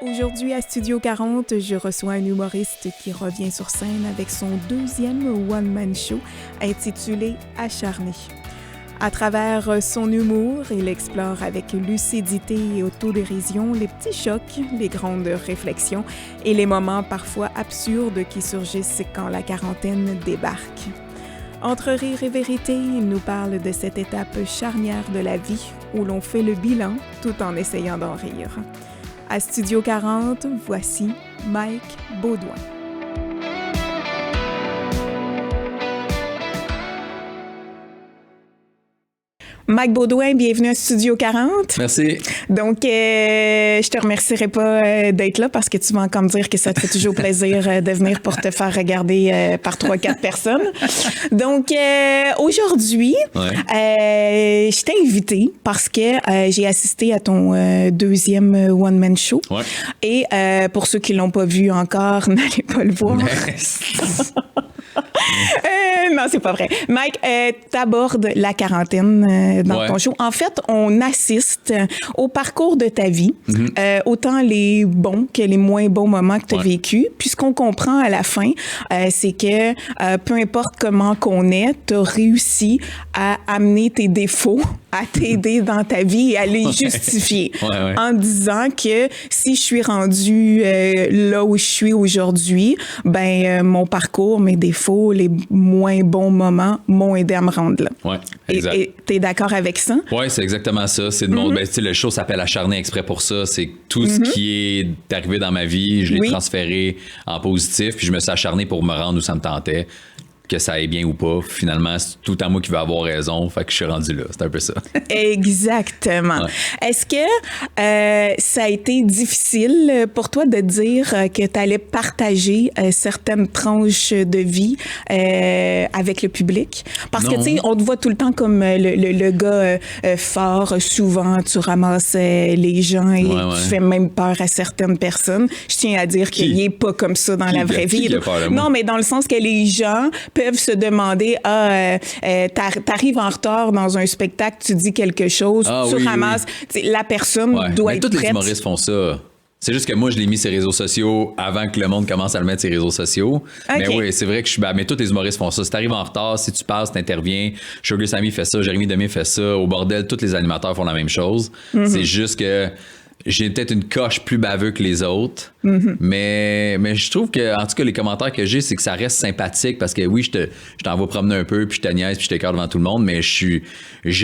Aujourd'hui à Studio 40, je reçois un humoriste qui revient sur scène avec son deuxième one-man show intitulé Acharné. À travers son humour, il explore avec lucidité et autodérision les petits chocs, les grandes réflexions et les moments parfois absurdes qui surgissent quand la quarantaine débarque. Entre rire et vérité, il nous parle de cette étape charnière de la vie où l'on fait le bilan tout en essayant d'en rire. À Studio 40, voici Mike Beaudoin. Mike Beaudoin, bienvenue à Studio 40. Merci. Donc, je te remercierai pas d'être là parce que tu vas encore me dire que ça te fait toujours plaisir de venir pour te faire regarder par 3-4 personnes. Donc, aujourd'hui, je t'ai invité parce que j'ai assisté à ton deuxième one-man show. Ouais. Et pour ceux qui l'ont pas vu encore, n'allez pas le voir. Non, c'est pas vrai. Mike, t'abordes la quarantaine dans ton show. En fait, on assiste au parcours de ta vie, autant les bons que les moins bons moments que tu as vécu. Puis ce qu'on comprend à la fin, c'est que peu importe comment qu'on est, tu as réussi à amener tes défauts, à t'aider dans ta vie et à les justifier. En disant que si je suis rendue là où je suis aujourd'hui, ben mon parcours, mes défauts, les moins bons moments m'ont aidé à me rendre là. Oui, exact. Et t'es d'accord avec ça? Oui, c'est exactement ça. C'est de mon, ben, le show s'appelle Acharné exprès pour ça. C'est tout ce qui est arrivé dans ma vie, je l'ai transféré en positif, puis je me suis acharné pour me rendre où ça me tentait. Que ça aille bien ou pas, finalement, c'est tout à moi qui va avoir raison, fait que je suis rendu là. C'est un peu ça. Exactement. Ouais. Est-ce que ça a été difficile pour toi de dire que tu allais partager certaines tranches de vie avec le public? Parce que, tu sais, on te voit tout le temps comme le gars fort. Souvent, tu ramasses les gens et tu fais même peur à certaines personnes. Je tiens à dire qu'il n'est pas comme ça dans la vraie vie. Non, mais dans le sens que les gens peuvent se demander, t'arrives en retard dans un spectacle, tu dis quelque chose, tu ramasses, la personne doit être tous prête. Les humoristes font ça. C'est juste que moi, je l'ai mis sur les réseaux sociaux avant que le monde commence à le mettre sur les réseaux sociaux. Mais oui, c'est vrai que je suis... Mais tous les humoristes font ça. Si t'arrives en retard, si tu passes, t'interviens. Sugar Sammy fait ça, Jérémy Demé fait ça. Au bordel, tous les animateurs font la même chose. C'est juste que j'ai peut-être une coche plus baveux que les autres, mais je trouve que, en tout cas, les commentaires que j'ai, c'est que ça reste sympathique parce que oui, je t'envoie promener un peu, puis je te niaise, puis je t'écarte devant tout le monde, mais je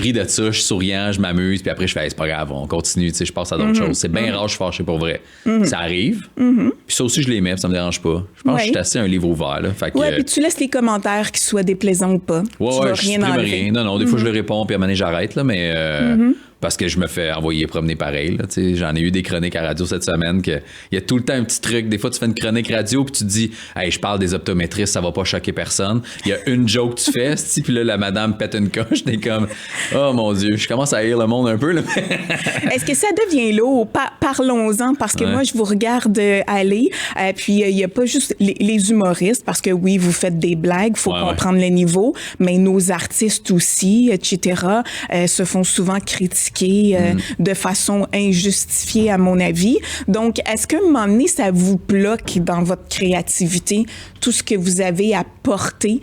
ris de ça, je suis souriant, je m'amuse, puis après je fais, c'est pas grave, on continue, tu sais, je passe à d'autres choses. C'est bien rare, je suis fâché pour vrai. Ça arrive, puis ça aussi, je les mets, puis ça me dérange pas. Je pense que je suis assez un livre ouvert, là. Fait que, puis tu laisses les commentaires qui soient déplaisants ou pas. Tu vas rien enlever. Non, des fois, je le réponds, puis à un moment donné, j'arrête, là, mais... parce que je me fais envoyer promener pareil. Là, j'en ai eu des chroniques à radio cette semaine. Il y a tout le temps un petit truc. Des fois, tu fais une chronique radio puis tu te dis « Hey, je parle des optométristes, ça va pas choquer personne. » Il y a une joke que tu fais, puis là, la madame pète une coche. T'es comme « Oh mon Dieu, je commence à haïr le monde un peu. » Est-ce que ça devient lourd? Parlons-en, parce que moi, je vous regarde aller. Puis, il n'y a pas juste les humoristes, parce que oui, vous faites des blagues, il faut comprendre les niveaux, mais nos artistes aussi, etc., se font souvent critiquer de façon injustifiée, à mon avis. Donc, est-ce qu'à un moment donné, ça vous bloque dans votre créativité, tout ce que vous avez à porter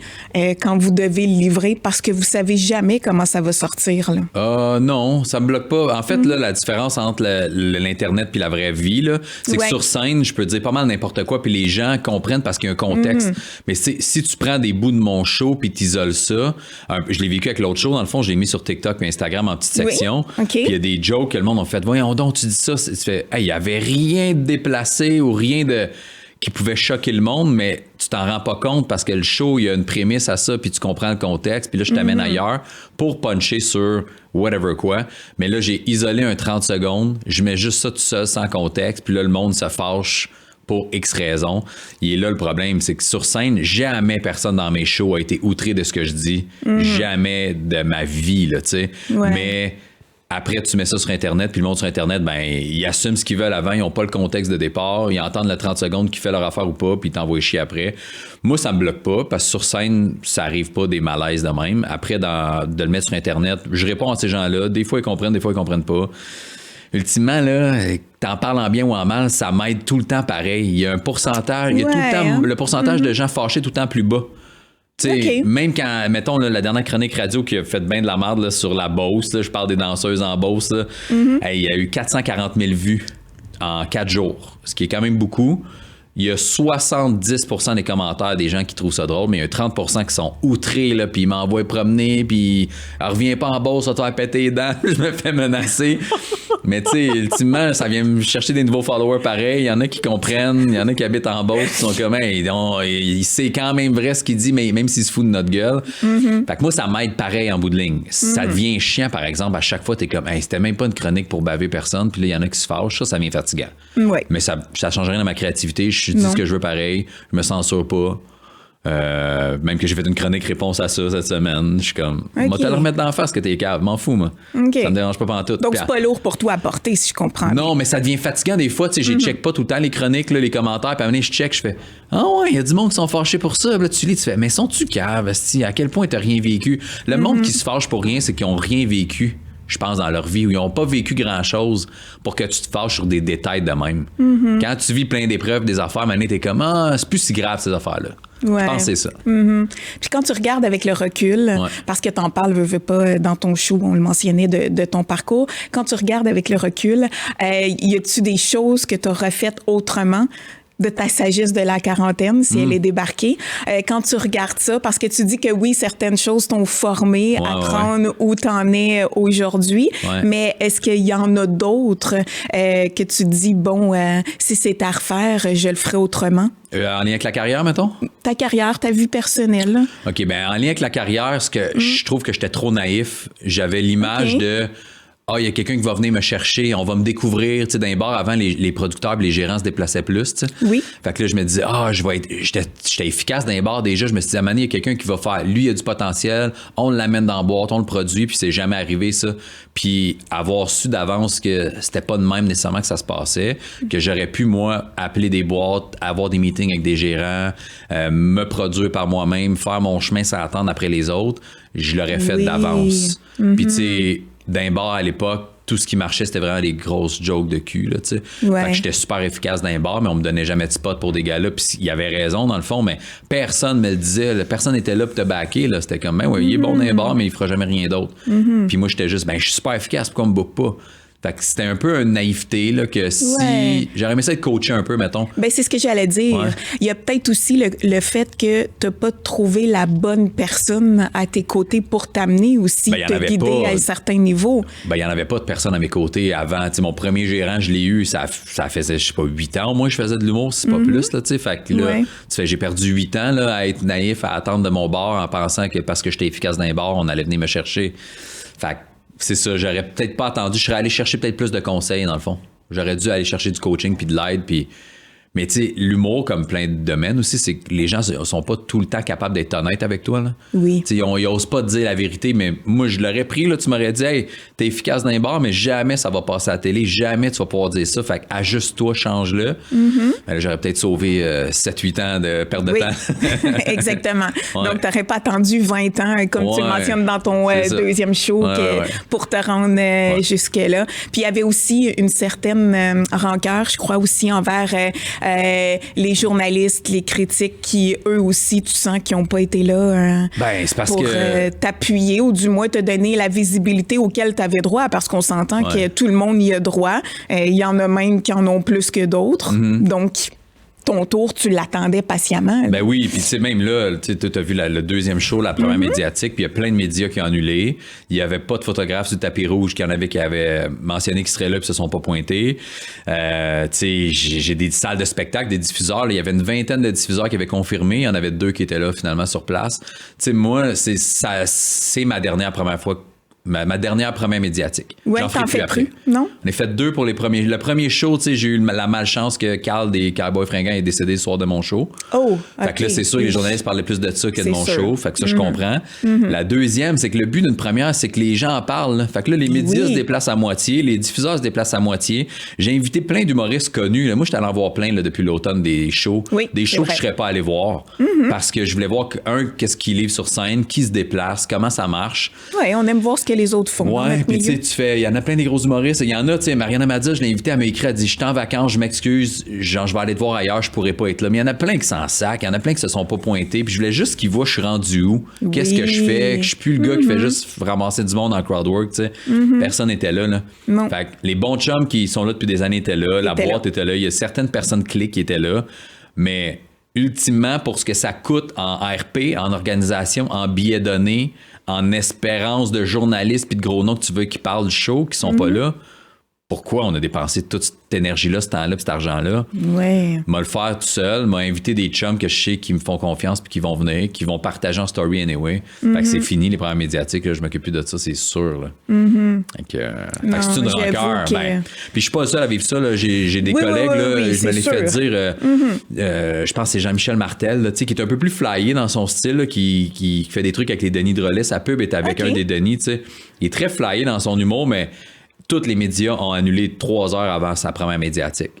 quand vous devez le livrer, parce que vous savez jamais comment ça va sortir, là? Non, ça me bloque pas. En fait, là, la différence entre l'Internet puis la vraie vie, là, c'est que sur scène, je peux dire pas mal n'importe quoi, puis les gens comprennent parce qu'il y a un contexte. Mais si tu prends des bouts de mon show puis t'isoles ça, je l'ai vécu avec l'autre show, dans le fond, je l'ai mis sur TikTok et Instagram en petite section. Puis il y a des jokes que le monde a fait. Voyons donc, tu dis ça. Tu fais, il y avait rien de déplacé ou rien de qui pouvait choquer le monde, mais tu t'en rends pas compte parce que le show, il y a une prémisse à ça, puis tu comprends le contexte, puis là, je t'amène ailleurs pour puncher sur whatever quoi. Mais là, j'ai isolé un 30 secondes, je mets juste ça tout seul sans contexte, puis là, le monde se fâche pour X raisons. Il est là le problème, c'est que sur scène, jamais personne dans mes shows a été outré de ce que je dis. Jamais de ma vie, là, tu sais. Mais après, tu mets ça sur Internet, puis le monde sur Internet, ben, ils assument ce qu'ils veulent avant, ils n'ont pas le contexte de départ, ils entendent le 30 secondes qui fait leur affaire ou pas, puis ils t'envoient chier après. Moi, ça me bloque pas, parce que sur scène, ça arrive pas des malaises de même. Après, de le mettre sur Internet, je réponds à ces gens-là. Des fois, ils comprennent, des fois, ils comprennent pas. ultimement, là, t'en parles en bien ou en mal, ça m'aide tout le temps pareil. Il y a un pourcentage, il y a tout le temps le pourcentage de gens fâchés tout le temps plus bas. Même quand, mettons, là, la dernière chronique radio qui a fait bien de la merde là, sur la Beauce, là, je parle des danseuses en Beauce, là, il y a eu 440 000 vues en 4 jours, ce qui est quand même beaucoup. Il y a 70% des commentaires des gens qui trouvent ça drôle, mais il y a 30% qui sont outrés, là, puis ils m'envoient promener, puis reviens pas en Beauce, ça te faire péter les dents, je me fais menacer. Mais tu sais, ultimement, ça vient me chercher des nouveaux followers pareils. Il y en a qui comprennent, il y en a qui habitent en Beauce, qui sont comme, il sait quand même vrai ce qu'il dit, mais même s'il se fout de notre gueule. Fait que moi, ça m'aide pareil en bout de ligne. Ça devient chiant, par exemple, à chaque fois, t'es comme, c'était même pas une chronique pour baver personne, puis là, il y en a qui se fâchent, ça devient fatigant. Ouais. Mais ça change rien dans ma créativité. Je dis ce que je veux pareil. Je me censure pas. Même que j'ai fait une chronique réponse à ça cette semaine. Je suis comme, moi, te le remettre dans la face que t'es cave. M'en fous, moi. Ça me dérange pas pantoute. Donc, c'est pas lourd pour toi à porter, si je comprends. Non, mais ça devient fatigant des fois. Tu sais, je check pas tout le temps les chroniques, là, les commentaires. Puis à un moment donné, je check, je fais, ouais, il y a du monde qui sont fâchés pour ça. Puis là, tu lis, tu fais, mais sont-tu caves? À quel point t'as rien vécu? Le monde qui se fâche pour rien, c'est qu'ils ont rien vécu. Je pense, dans leur vie, où ils n'ont pas vécu grand-chose pour que tu te fâches sur des détails de même. Quand tu vis plein d'épreuves, des affaires, maintenant, t'es comme, c'est plus si grave, ces affaires-là. Ouais. Je pense que c'est ça. Puis quand tu regardes avec le recul, parce que t'en parles, veux pas, dans ton show, on le mentionnait, de ton parcours, quand tu regardes avec le recul, y a-tu des choses que tu aurais faites autrement de ta sagesse de la quarantaine, si elle est débarquée, quand tu regardes ça, parce que tu dis que oui, certaines choses t'ont formé à prendre où t'en es aujourd'hui, mais est-ce qu'il y en a d'autres que tu dis, bon, si c'est à refaire, je le ferai autrement? En lien avec la carrière, mettons? Ta carrière, ta vie personnelle. OK, ben en lien avec la carrière, ce que je trouve que j'étais trop naïf. J'avais l'image de... il y a quelqu'un qui va venir me chercher, on va me découvrir. Tu sais, dans les bars, avant, les producteurs et les gérants se déplaçaient plus, tu sais. Oui. Fait que là, je me disais, j'étais efficace dans les bars déjà. Je me suis dit, à un moment donné, il y a quelqu'un qui va faire, lui, il a du potentiel, on l'amène dans la boîte, on le produit, puis c'est jamais arrivé, ça. Puis avoir su d'avance que c'était pas de même nécessairement que ça se passait, que j'aurais pu, moi, appeler des boîtes, avoir des meetings avec des gérants, me produire par moi-même, faire mon chemin sans attendre après les autres, je l'aurais fait d'avance. Puis tu sais, d'un bar à l'époque, tout ce qui marchait, c'était vraiment des grosses jokes de cul, là, tu sais. Fait que j'étais super efficace dans un bar, mais on me donnait jamais de spot pour des gars-là. Puis il y avait raison, dans le fond, mais personne me le disait. Là, personne n'était là pour te backer, là. C'était comme, il est bon dans un bar, mais il fera jamais rien d'autre. Puis moi, j'étais juste, je suis super efficace, pourquoi on me book pas? Fait que c'était un peu une naïveté, là, que si... J'aurais aimé ça être coaché un peu, mettons. Ben c'est ce que j'allais dire. Il y a peut-être aussi le fait que t'as pas trouvé la bonne personne à tes côtés pour t'amener aussi, te guider à un certain niveau. Ben, il y en avait pas de personne à mes côtés avant. Tu sais, mon premier gérant, je l'ai eu, ça faisait, je sais pas, 8 ans au moins, je faisais de l'humour, c'est pas plus, là, tu sais. Fait que là, j'ai perdu 8 ans, là, à être naïf, à attendre de mon bar en pensant que parce que j'étais efficace dans les bars, on allait venir me chercher. Fait que c'est ça, j'aurais peut-être pas attendu. Je serais allé chercher peut-être plus de conseils, dans le fond. J'aurais dû aller chercher du coaching puis de l'aide. Puis... Mais tu sais, l'humour, comme plein de domaines aussi, c'est que les gens sont pas tout le temps capables d'être honnêtes avec toi, là. Oui. Tu sais, ils osent pas te dire la vérité, mais moi, je l'aurais pris, là. Tu m'aurais dit, hey, t'es efficace dans les bars, mais jamais ça va passer à la télé. Jamais tu vas pouvoir dire ça. Fait ajuste-toi, change-le. Ben là, j'aurais peut-être sauvé 7-8 ans de perte de temps. Exactement. Donc, t'aurais pas attendu 20 ans, comme tu le mentionnes dans ton deuxième show, pour te rendre jusque-là. Puis, il y avait aussi une certaine rancœur, je crois, aussi envers les journalistes, les critiques qui, eux aussi, tu sens qu'ils n'ont pas été là c'est parce pour t'appuyer ou du moins te donner la visibilité auquel tu avais droit, parce qu'on s'entend que tout le monde y a droit. Il y en a même qui en ont plus que d'autres. Donc, ton tour, tu l'attendais patiemment. Ben oui, puis tu sais, même là, tu as vu le deuxième show, la première médiatique, puis il y a plein de médias qui ont annulé. Il n'y avait pas de photographes sur le tapis rouge, qu'il y en avait qui avaient mentionné qu'ils seraient là puis se sont pas pointés. Tu sais, j'ai des salles de spectacle, des diffuseurs. Là, il y avait une vingtaine de diffuseurs qui avaient confirmé. Il y en avait 2 qui étaient là finalement sur place. Tu sais, moi, c'est ma dernière première fois. Ma dernière première médiatique. Ouais, t'en fais plus, non? On a fait 2 pour les premiers. Le premier show, tu sais, j'ai eu la malchance que Carl des Cowboys Fringants est décédé le soir de mon show. Oh, fait que là, c'est sûr que les journalistes parlaient plus de ça que de mon show. Fait que ça, je comprends. La deuxième, c'est que le but d'une première, c'est que les gens en parlent. Là. Fait que là, les médias se déplacent à moitié, les diffuseurs se déplacent à moitié. J'ai invité plein d'humoristes connus. Là. Moi, j'étais allé en voir plein là, depuis l'automne des shows. Oui, des shows que je serais pas allé voir. Parce que je voulais voir, qu'est-ce qu'ils livrent sur scène, qui se déplace, comment ça marche. Oui, on aime voir ce que que les autres font. Ouais, puis tu sais, il y en a plein des gros humoristes. Il y en a, tu sais, Mariana Madza, je l'ai invitée, elle m'a écrit, elle dit, je suis en vacances, je m'excuse, genre, je vais aller te voir ailleurs, je pourrais pas être là. Mais il y en a plein qui s'en sacent, il y en a plein qui se sont pas pointés, puis je voulais juste qu'ils voient, je suis rendu où, qu'est-ce que je fais, que je suis plus le gars qui fait juste ramasser du monde en crowdwork, tu sais. Personne n'était là. Non. Fait que les bons chums qui sont là depuis des années étaient là, la boîte était là, il y a certaines personnes clés qui étaient là, mais ultimement, pour ce que ça coûte en RP, en organisation, en billets donnés, en espérance de journalistes puis de gros noms que tu veux qui parlent du show, qui sont pas là, pourquoi on a dépensé toute cette énergie-là, ce temps-là, puis cet argent-là? Ouais. M'a le faire tout seul, m'a invité des chums que je sais qui me font confiance puis qui vont venir, qui vont partager en story anyway. Fait que c'est fini les premières médiatiques, là, je m'occupe plus de ça, c'est sûr. Là. Fait que c'est une rancœur. Ben, puis je suis pas le seul à vivre ça, là. J'ai des collègues, là, je me l'ai fait dire, je pense que c'est Jean-Michel Martel, là, qui est un peu plus flyé dans son style, là, qui fait des trucs avec les Denis Drolet. Sa pub est avec un des Denis. T'sais. Il est très flyé dans son humour, mais tous les médias ont annulé 3 heures avant sa première médiatique.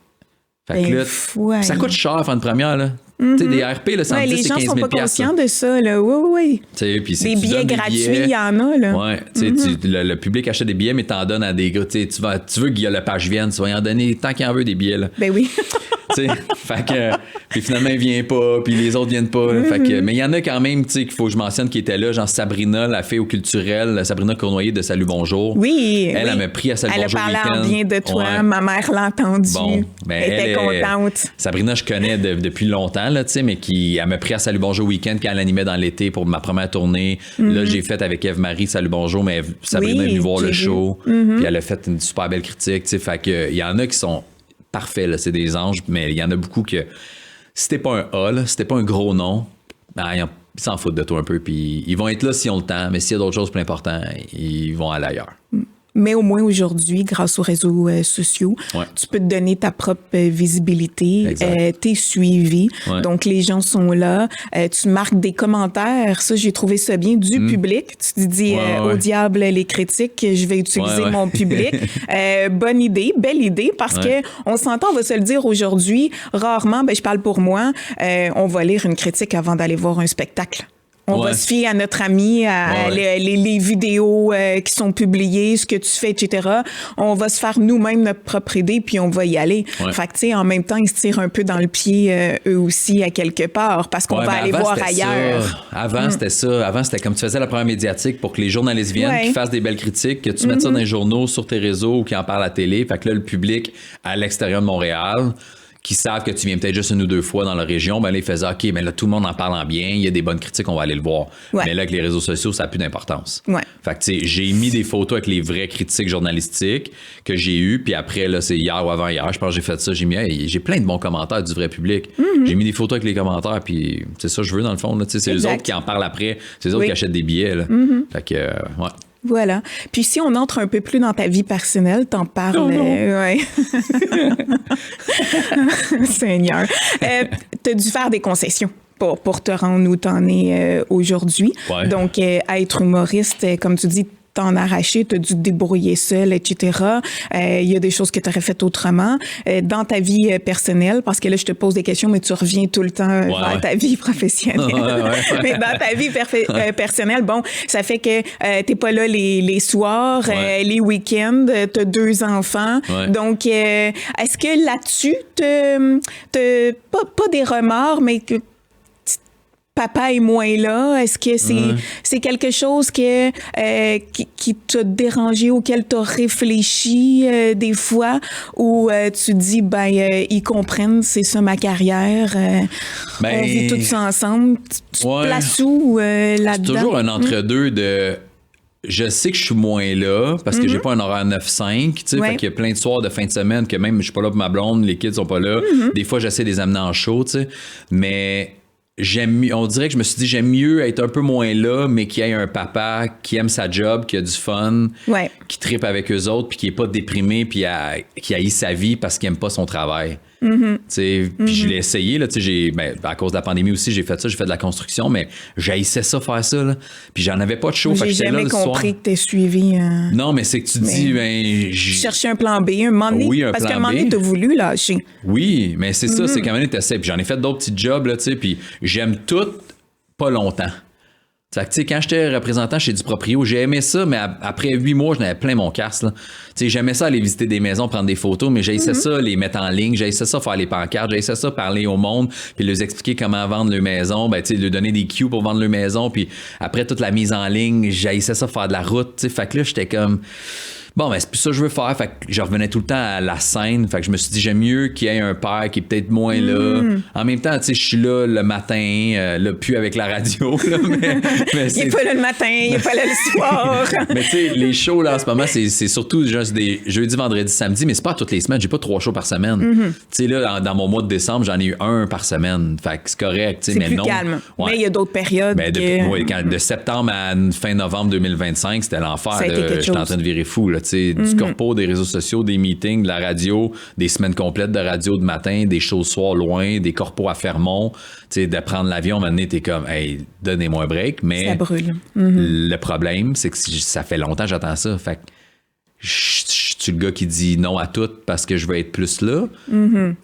Fait que là, ça coûte cher faire une première, là. Tu sais, des RP, là, 110 et 15 000 les gens sont pas conscients de ça, là. Oui. Des billets gratuits, il y en a, là. Ouais, tu sais, le public achète des billets, mais t'en donnes à des gars. Tu veux que Guillaume Lepage vienne, tu vas y en donner tant qu'il en veut des billets, là. Ben oui. Tu sais, fait que, puis finalement, il vient pas, puis les autres viennent pas. Fait que, mais il y en a quand même, tu sais, qu'il faut que je mentionne qui étaient là, genre Sabrina, la fille au culturel, Sabrina Cournoyer de Salut Bonjour. Oui. Elle m'a pris à Salut Bonjour. Elle a parlé bien de toi, ma mère l'a entendu. Bon, ben, elle était contente. Sabrina, je connais depuis longtemps, là, tu sais, mais elle m'a pris à Salut Bonjour Week-end quand elle animait dans l'été pour ma première tournée. Là, j'ai fait avec Eve-Marie Salut Bonjour, mais Sabrina est venue voir le show, puis elle a fait une super belle critique, tu sais, fait que il y en a qui sont parfait, là, c'est des anges, mais il y en a beaucoup que si t'es pas un A, là, si t'es pas un gros nom, ben, ils s'en foutent de toi un peu, puis ils vont être là s'ils ont le temps, mais s'il y a d'autres choses plus importantes, ils vont aller ailleurs. Mais au moins aujourd'hui, grâce aux réseaux sociaux, tu peux te donner ta propre visibilité. T'es suivi. Donc, les gens sont là. Tu marques des commentaires. Ça, j'ai trouvé ça bien du public. Tu te dis, au diable les critiques, je vais utiliser mon public. Bonne idée, belle idée, parce que on s'entend, on va se le dire aujourd'hui, rarement, je parle pour moi, on va lire une critique avant d'aller voir un spectacle. On va se fier à notre ami, à les vidéos qui sont publiées, ce que tu fais, etc. On va se faire nous-mêmes notre propre idée, puis on va y aller. Fait que, tu sais, en même temps, ils se tirent un peu dans le pied, eux aussi, à quelque part, parce qu'on va aller voir ailleurs. Avant, c'était ça. Avant, c'était comme tu faisais la première médiatique pour que les journalistes viennent, qu'ils fassent des belles critiques, que tu mettes ça dans les journaux, sur tes réseaux, ou qu'ils en parlent à la télé. Fait que là, le public à l'extérieur de Montréal, qui savent que tu viens peut-être juste 1 ou 2 fois dans la région, ben là, ils faisaient OK, mais là, tout le monde en parle en bien, il y a des bonnes critiques, on va aller le voir. Mais là, avec les réseaux sociaux, ça n'a plus d'importance. Fait que, tu sais, j'ai mis des photos avec les vraies critiques journalistiques que j'ai eues, puis après, là, c'est hier ou avant-hier, je pense que j'ai fait ça, j'ai mis, j'ai plein de bons commentaires du vrai public. J'ai mis des photos avec les commentaires, puis c'est ça que je veux, dans le fond, là, tu sais, c'est les autres qui en parlent après, c'est les autres qui achètent des billets, là. Fait que, Voilà. Puis si on entre un peu plus dans ta vie personnelle, t'en parles. Seigneur. T'as dû faire des concessions pour te rendre où t'en es aujourd'hui. Donc, être humoriste, comme tu dis, t'en arraché, t'as dû te débrouiller seul, etc. Il y a des choses que t'aurais faites autrement. Dans ta vie personnelle, parce que là, je te pose des questions, mais tu reviens tout le temps vers ta vie professionnelle. Mais dans ta vie personnelle, bon, ça fait que t'es pas là les soirs, les week-ends, t'as 2 enfants. Donc, est-ce que là-dessus, t'as pas des remords, mais que papa est moins là? Est-ce que c'est quelque chose qui t'a dérangé, auquel t'as réfléchi des fois, où tu dis, ils comprennent, c'est ça ma carrière, on vit tout ça ensemble. Tu te places où là-dedans? C'est toujours un entre-deux de... Je sais que je suis moins là parce que j'ai pas un horaire 9-5, tu sais, fait qu'il y a plein de soirs de fin de semaine que même je suis pas là pour ma blonde, les kids sont pas là. Des fois, j'essaie de les amener en show, tu sais, mais... on dirait que je me suis dit, j'aime mieux être un peu moins là, mais qu'il y ait un papa qui aime sa job, qui a du fun, qui trippe avec eux autres, puis qui est pas déprimé, puis qui haït sa vie parce qu'il aime pas son travail. Puis je l'ai essayé, là, à cause de la pandémie aussi, j'ai fait ça, j'ai fait de la construction, mais j'haïssais ça, faire ça, là. Puis j'en avais pas de show. J'ai jamais compris que t'aies suivi. Non, mais c'est que tu dis, chercher un plan B, un moment donné, parce qu'à un moment donné, t'as voulu lâcher. Oui, mais c'est ça, c'est quand même t'essaies. Puis j'en ai fait d'autres petits jobs, là, tu sais, puis j'aime tout pas longtemps. Fait que, tu sais, quand j'étais représentant chez du proprio, j'ai aimé ça, mais après 8 mois, j'en avais plein mon casse, là. Tu sais, j'aimais ça aller visiter des maisons, prendre des photos, mais j'haïssais ça, les mettre en ligne, j'haïssais ça, faire les pancartes, j'haïssais ça, parler au monde, puis leur expliquer comment vendre leur maison, ben, tu sais, leur donner des cues pour vendre leur maison, puis après toute la mise en ligne, j'haïssais ça, faire de la route, tu sais. Fait que là, j'étais comme... Bon, ben, c'est plus ça que je veux faire. Fait que je revenais tout le temps à la scène. Fait que je me suis dit, j'aime mieux qu'il y ait un père qui est peut-être moins là. En même temps, tu sais, je suis là le matin, là, plus avec la radio, là, mais il est pas là le matin, il est pas là le soir. Mais tu sais, les shows, là, en ce moment, c'est surtout juste des jeudi, vendredi, samedi, mais c'est pas toutes les semaines. J'ai pas 3 shows par semaine. Tu sais, là, dans mon mois de décembre, j'en ai eu 1 par semaine. Fait que c'est correct, tu sais, mais plus non. calme. Ouais. Mais il y a d'autres périodes. Ben, de septembre à fin novembre 2025, c'était l'enfer. J'étais en train de virer fou, là. Du corpo, des réseaux sociaux, des meetings, de la radio, des semaines complètes de radio de matin, des shows soir loin, des corpos à Fermont. De prendre l'avion, maintenant, t'es comme, hey, donnez-moi un break. Mais ça brûle. Le problème, c'est que ça fait longtemps que j'attends ça. Fait que je suis le gars qui dit non à tout parce que je veux être plus là. En même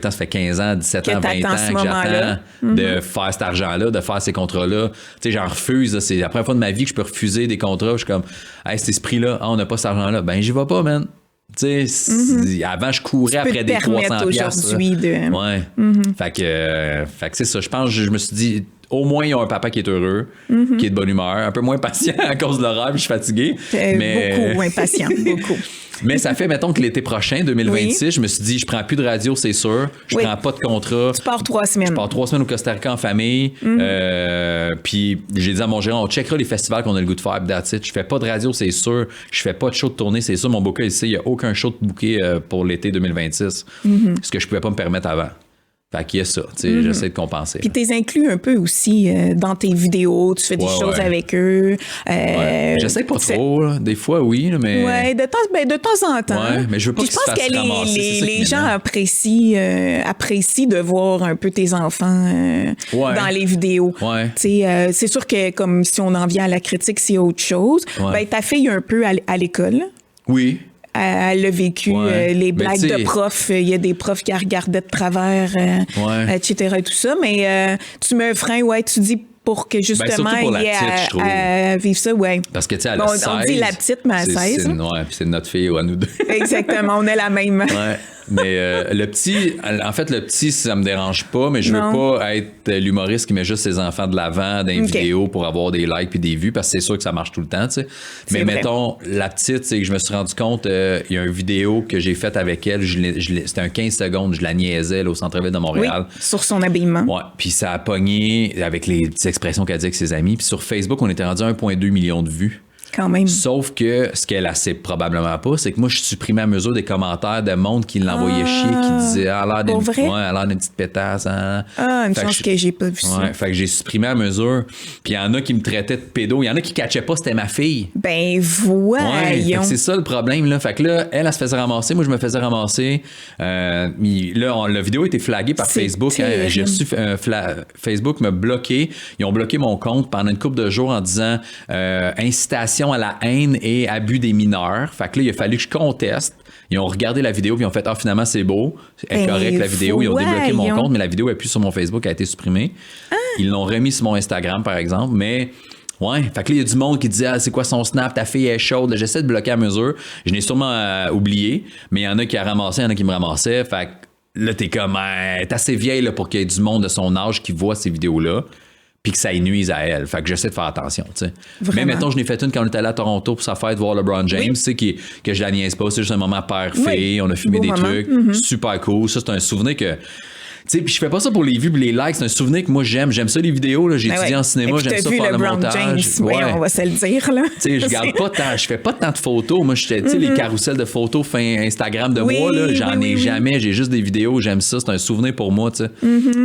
temps, ça fait 15 ans, 17 ans, 20 ans que j'attends de faire cet argent-là, de faire ces contrats-là. J'en refuse. Là, c'est la première fois de ma vie que je peux refuser des contrats. Je suis comme, hey, c'est ce prix-là, on n'a pas cet argent-là. Ben, j'y vais pas, man. Avant, je courais après des 300 piastres. Aujourd'hui de... Ouais. Fait que c'est ça. Je pense, je me suis dit, au moins, il y a un papa qui est heureux, qui est de bonne humeur, un peu moins patient à cause de l'horaire, puis je suis fatigué. Mais... Beaucoup impatient, beaucoup. Mais ça fait, mettons, que l'été prochain, 2026, je me suis dit, je prends plus de radio, c'est sûr. Je prends pas de contrat. Tu pars 3 semaines. Je pars 3 semaines au Costa Rica en famille. Puis j'ai dit à mon gérant, on checkera les festivals qu'on a le goût de faire. That's it. Je fais pas de radio, c'est sûr. Je fais pas de show de tournée, c'est sûr. Mon booker ici, il y a aucun show de booker pour l'été 2026. Ce que je pouvais pas me permettre avant. Fait qu'il y a ça, tu sais, j'essaie de compenser. Puis t'es inclus un peu aussi dans tes vidéos, tu fais des choses avec eux. J'essaie pas trop, là. Des fois oui, mais... Ouais, de temps en temps. Ouais, mais je veux pas que je pense que les gens apprécient de voir un peu tes enfants dans les vidéos. Ouais. C'est sûr que comme si on en vient à la critique, c'est autre chose. Ben, ta fille un peu à l'école. Oui. Elle a vécu les blagues de profs. Il y a des profs qui regardaient de travers, etc. et tout ça. Mais tu mets un frein, tu dis pour que justement il y ait à vivre ça, Parce que tu sais, elle a 16. On dit la petite, mais à 16. C'est notre fille ou à nous deux. Exactement, on est la même. Ouais. Mais le petit, ça me dérange pas, mais je veux pas être l'humoriste qui met juste ses enfants de l'avant dans une vidéo pour avoir des likes puis des vues, parce que c'est sûr que ça marche tout le temps, tu sais. Mais mettons, la petite, c'est que je me suis rendu compte, il y a une vidéo que j'ai faite avec elle, c'était un 15 secondes, je la niaisais là, au centre-ville de Montréal. Oui, sur son habillement. Ouais, puis ça a pogné avec les petites expressions qu'elle dit avec ses amis. Puis sur Facebook, on était rendu à 1,2 million de vues. Quand même. Sauf que ce qu'elle a sait probablement pas, c'est que moi, je supprimais à mesure des commentaires de monde qui l'envoyait chier, qui disait elle a l'air d'une petite pétasse. Hein. Une chance que j'ai pas vu ça. Ouais, fait que j'ai supprimé à mesure. Puis il y en a qui me traitaient de pédo. Il y en a qui catchaient pas c'était ma fille. Ben voyons. Ouais, fait que c'est ça le problème. Là. Fait que là, elle se faisait ramasser. Moi, je me faisais ramasser. Là, la vidéo a été flaguée par Facebook. J'ai reçu Facebook m'a bloqué. Ils ont bloqué mon compte pendant une couple de jours en disant incitation à la haine et abus des mineurs. Fait que là, il a fallu que je conteste. Ils ont regardé la vidéo puis ils ont fait finalement c'est beau, c'est correct la vidéo. Ils ont débloqué mon compte, mais la vidéo est plus sur mon Facebook, elle a été supprimée. Ils l'ont remis sur mon Instagram par exemple, mais ouais, fait que là il y a du monde qui disait c'est quoi son snap, ta fille est chaude. Là, j'essaie de bloquer à mesure. Je l'ai sûrement oublié, mais il y en a qui a ramassé, il y en a qui me ramassaient. Fait que là t'es comme t'es assez vieille là, pour qu'il y ait du monde de son âge qui voit ces vidéos là. Puis que ça nuise à elle. Fait que j'essaie de faire attention, tu sais. Mais mettons, je n'ai fait une quand on était allé à Toronto pour sa fête voir LeBron James, tu sais, que je la niaise pas. C'est juste un moment père-fille. On a fumé des trucs. Super cool. Ça, c'est un souvenir que... Tu sais, puis je fais pas ça pour les vues et les likes, c'est un souvenir que moi j'aime ça les vidéos, là, j'ai étudié en cinéma, j'aime ça faire le montage. On va se le dire là. Tu sais, je fais pas tant de photos, moi tu sais les carousels de photos fin Instagram de moi là, j'en ai jamais, j'ai juste des vidéos, j'aime ça, c'est un souvenir pour moi, tu sais.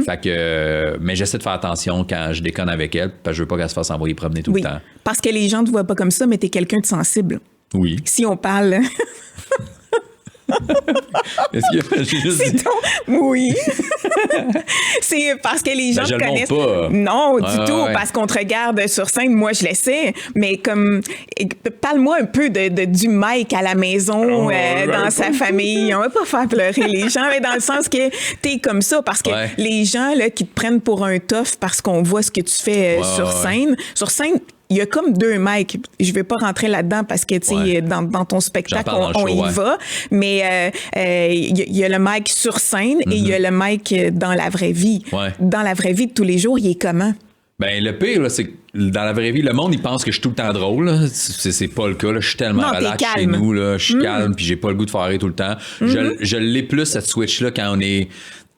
Fait que mais j'essaie de faire attention quand je déconne avec elle, parce que je veux pas qu'elle se fasse envoyer promener tout le temps. Parce que les gens te voient pas comme ça, mais t'es quelqu'un de sensible. Oui. Si on parle C'est ton... Oui. C'est parce que les gens te connaissent. Pas. Non, du tout. Parce qu'on te regarde sur scène. Moi, je le sais. Mais comme... Parle-moi un peu du Mike à la maison, dans sa famille. On va pas faire pleurer les gens, mais dans le sens que t'es comme ça. Parce que les gens là, qui te prennent pour un tough parce qu'on voit ce que tu fais sur scène. Sur scène, il y a comme deux Mike. Je vais pas rentrer là-dedans parce que, tu sais, dans ton spectacle, on y va. Mais il y a le Mike sur scène et il y a le Mike dans la vraie vie. Ouais. Dans la vraie vie de tous les jours, il est comment? Ben, le pire, là, c'est que dans la vraie vie, le monde, il pense que je suis tout le temps drôle. Là. C'est pas le cas. Là. Je suis tellement relax chez nous. Là. Je suis calme puis j'ai pas le goût de foirer tout le temps. Je l'ai plus, cette switch-là, quand on est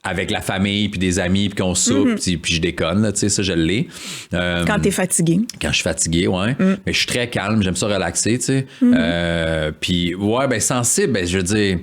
avec la famille puis des amis puis qu'on soupe puis je déconne, là, tu sais, ça, je l'ai. Quand t'es fatigué. Quand je suis fatigué, ouais. Mais je suis très calme, j'aime ça relaxer, tu sais. Puis, ouais, ben sensible, ben je veux dire...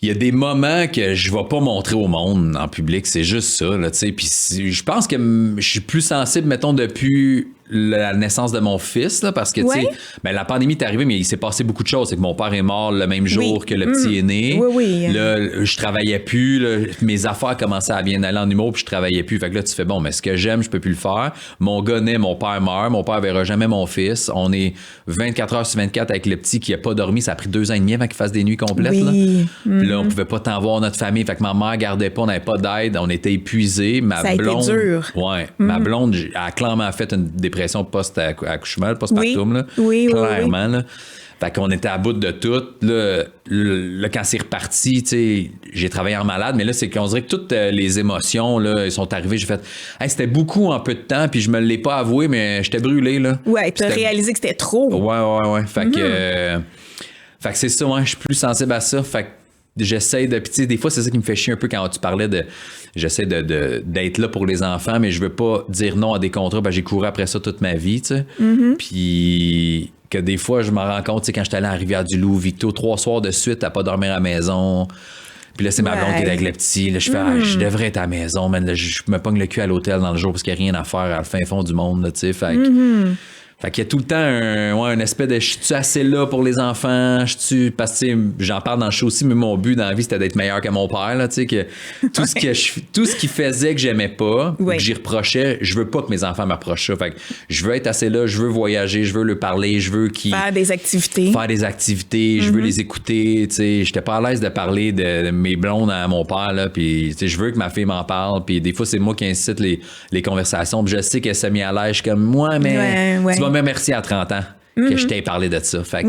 Il y a des moments que je vais pas montrer au monde en public, c'est juste ça, là, tu sais. Puis je pense que je suis plus sensible, mettons, depuis la naissance de mon fils, là, parce que, tu sais, ben, la pandémie est arrivée, mais il s'est passé beaucoup de choses. C'est que mon père est mort le même jour que le petit est né. Oui. Là, je travaillais plus, là, mes affaires commençaient à bien aller en humour, puis je travaillais plus. Fait que là, tu fais, bon, mais ce que j'aime, je peux plus le faire. Mon gars naît, mon père meurt, mon père verra jamais mon fils. On est 24 heures sur 24 avec le petit qui a pas dormi. Ça a pris 2 ans et demi avant qu'il fasse des nuits complètes. Là. Puis là, on pouvait pas t'en voir notre famille. Fait que ma mère gardait pas, on n'avait pas d'aide, on était épuisés. Ça a été dur. Ouais. Ma blonde a clairement fait une dépression post-accouchement, postpartum, là. Clairement, là. Fait qu'on était à bout de tout. Là, quand c'est reparti, tu sais, j'ai travaillé en malade, mais là, c'est qu'on dirait que toutes les émotions, là, sont arrivées. J'ai fait, hey, c'était beaucoup en peu de temps, puis je me l'ai pas avoué, mais j'étais brûlé, là. Ouais, t'as réalisé que c'était trop. Ouais. Fait que c'est ça, ouais, je suis plus sensible à ça. Fait que j'essaie de... Puis des fois, c'est ça qui me fait chier un peu quand tu parlais de... J'essaie d'être là pour les enfants, mais je veux pas dire non à des contrats. Ben, j'ai couru après ça toute ma vie, tu sais. Puis que des fois, je m'en rends compte, tu sais, quand j'étais allé à Rivière-du-Loup, Victo, 3 soirs de suite à pas dormir à la maison. Puis là, c'est ma blonde qui est avec le petit. Là, je fais, je devrais être à la maison, man. Là, je me pogne le cul à l'hôtel dans le jour parce qu'il n'y a rien à faire à le fin fond du monde, là, tu sais. Fait qu'il y a tout le temps un aspect de je suis assez là pour les enfants, parce que j'en parle dans le show aussi, mais mon but dans la vie c'était d'être meilleur que mon père, là, tu sais, que tout ce qu'il faisait que j'aimais pas, que j'y reprochais, je veux pas que mes enfants me reprochent ça. Fait que je veux être assez là, je veux voyager, je veux leur parler, je veux qu'ils faire des activités, je veux les écouter, tu sais, j'étais pas à l'aise de parler de mes blondes à mon père là, puis tu sais, je veux que ma fille m'en parle, puis des fois c'est moi qui incite les conversations, puis je sais qu'elle s'est mise à l'aise, je suis comme moi mais tu vas me remercier à 30 ans que je t'ai parlé de ça. Fait que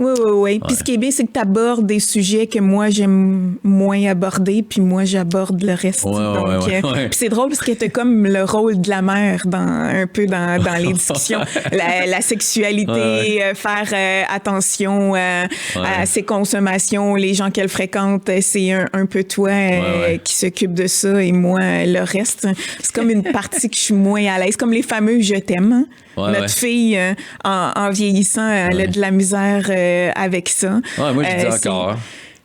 Oui. Puis ce qui est bien, c'est que tu abordes des sujets que moi, j'aime moins aborder, puis moi, j'aborde le reste. Puis c'est drôle parce que tu as comme le rôle de la mère un peu dans les discussions. La sexualité, faire attention à ses consommations, les gens qu'elle fréquente, c'est un peu toi qui s'occupe de ça et moi, le reste. C'est comme une partie que je suis moins à l'aise, comme les fameux « je t'aime ». Hein? Notre fille, en vieillissant, elle a de la misère avec ça. Moi, je dis encore.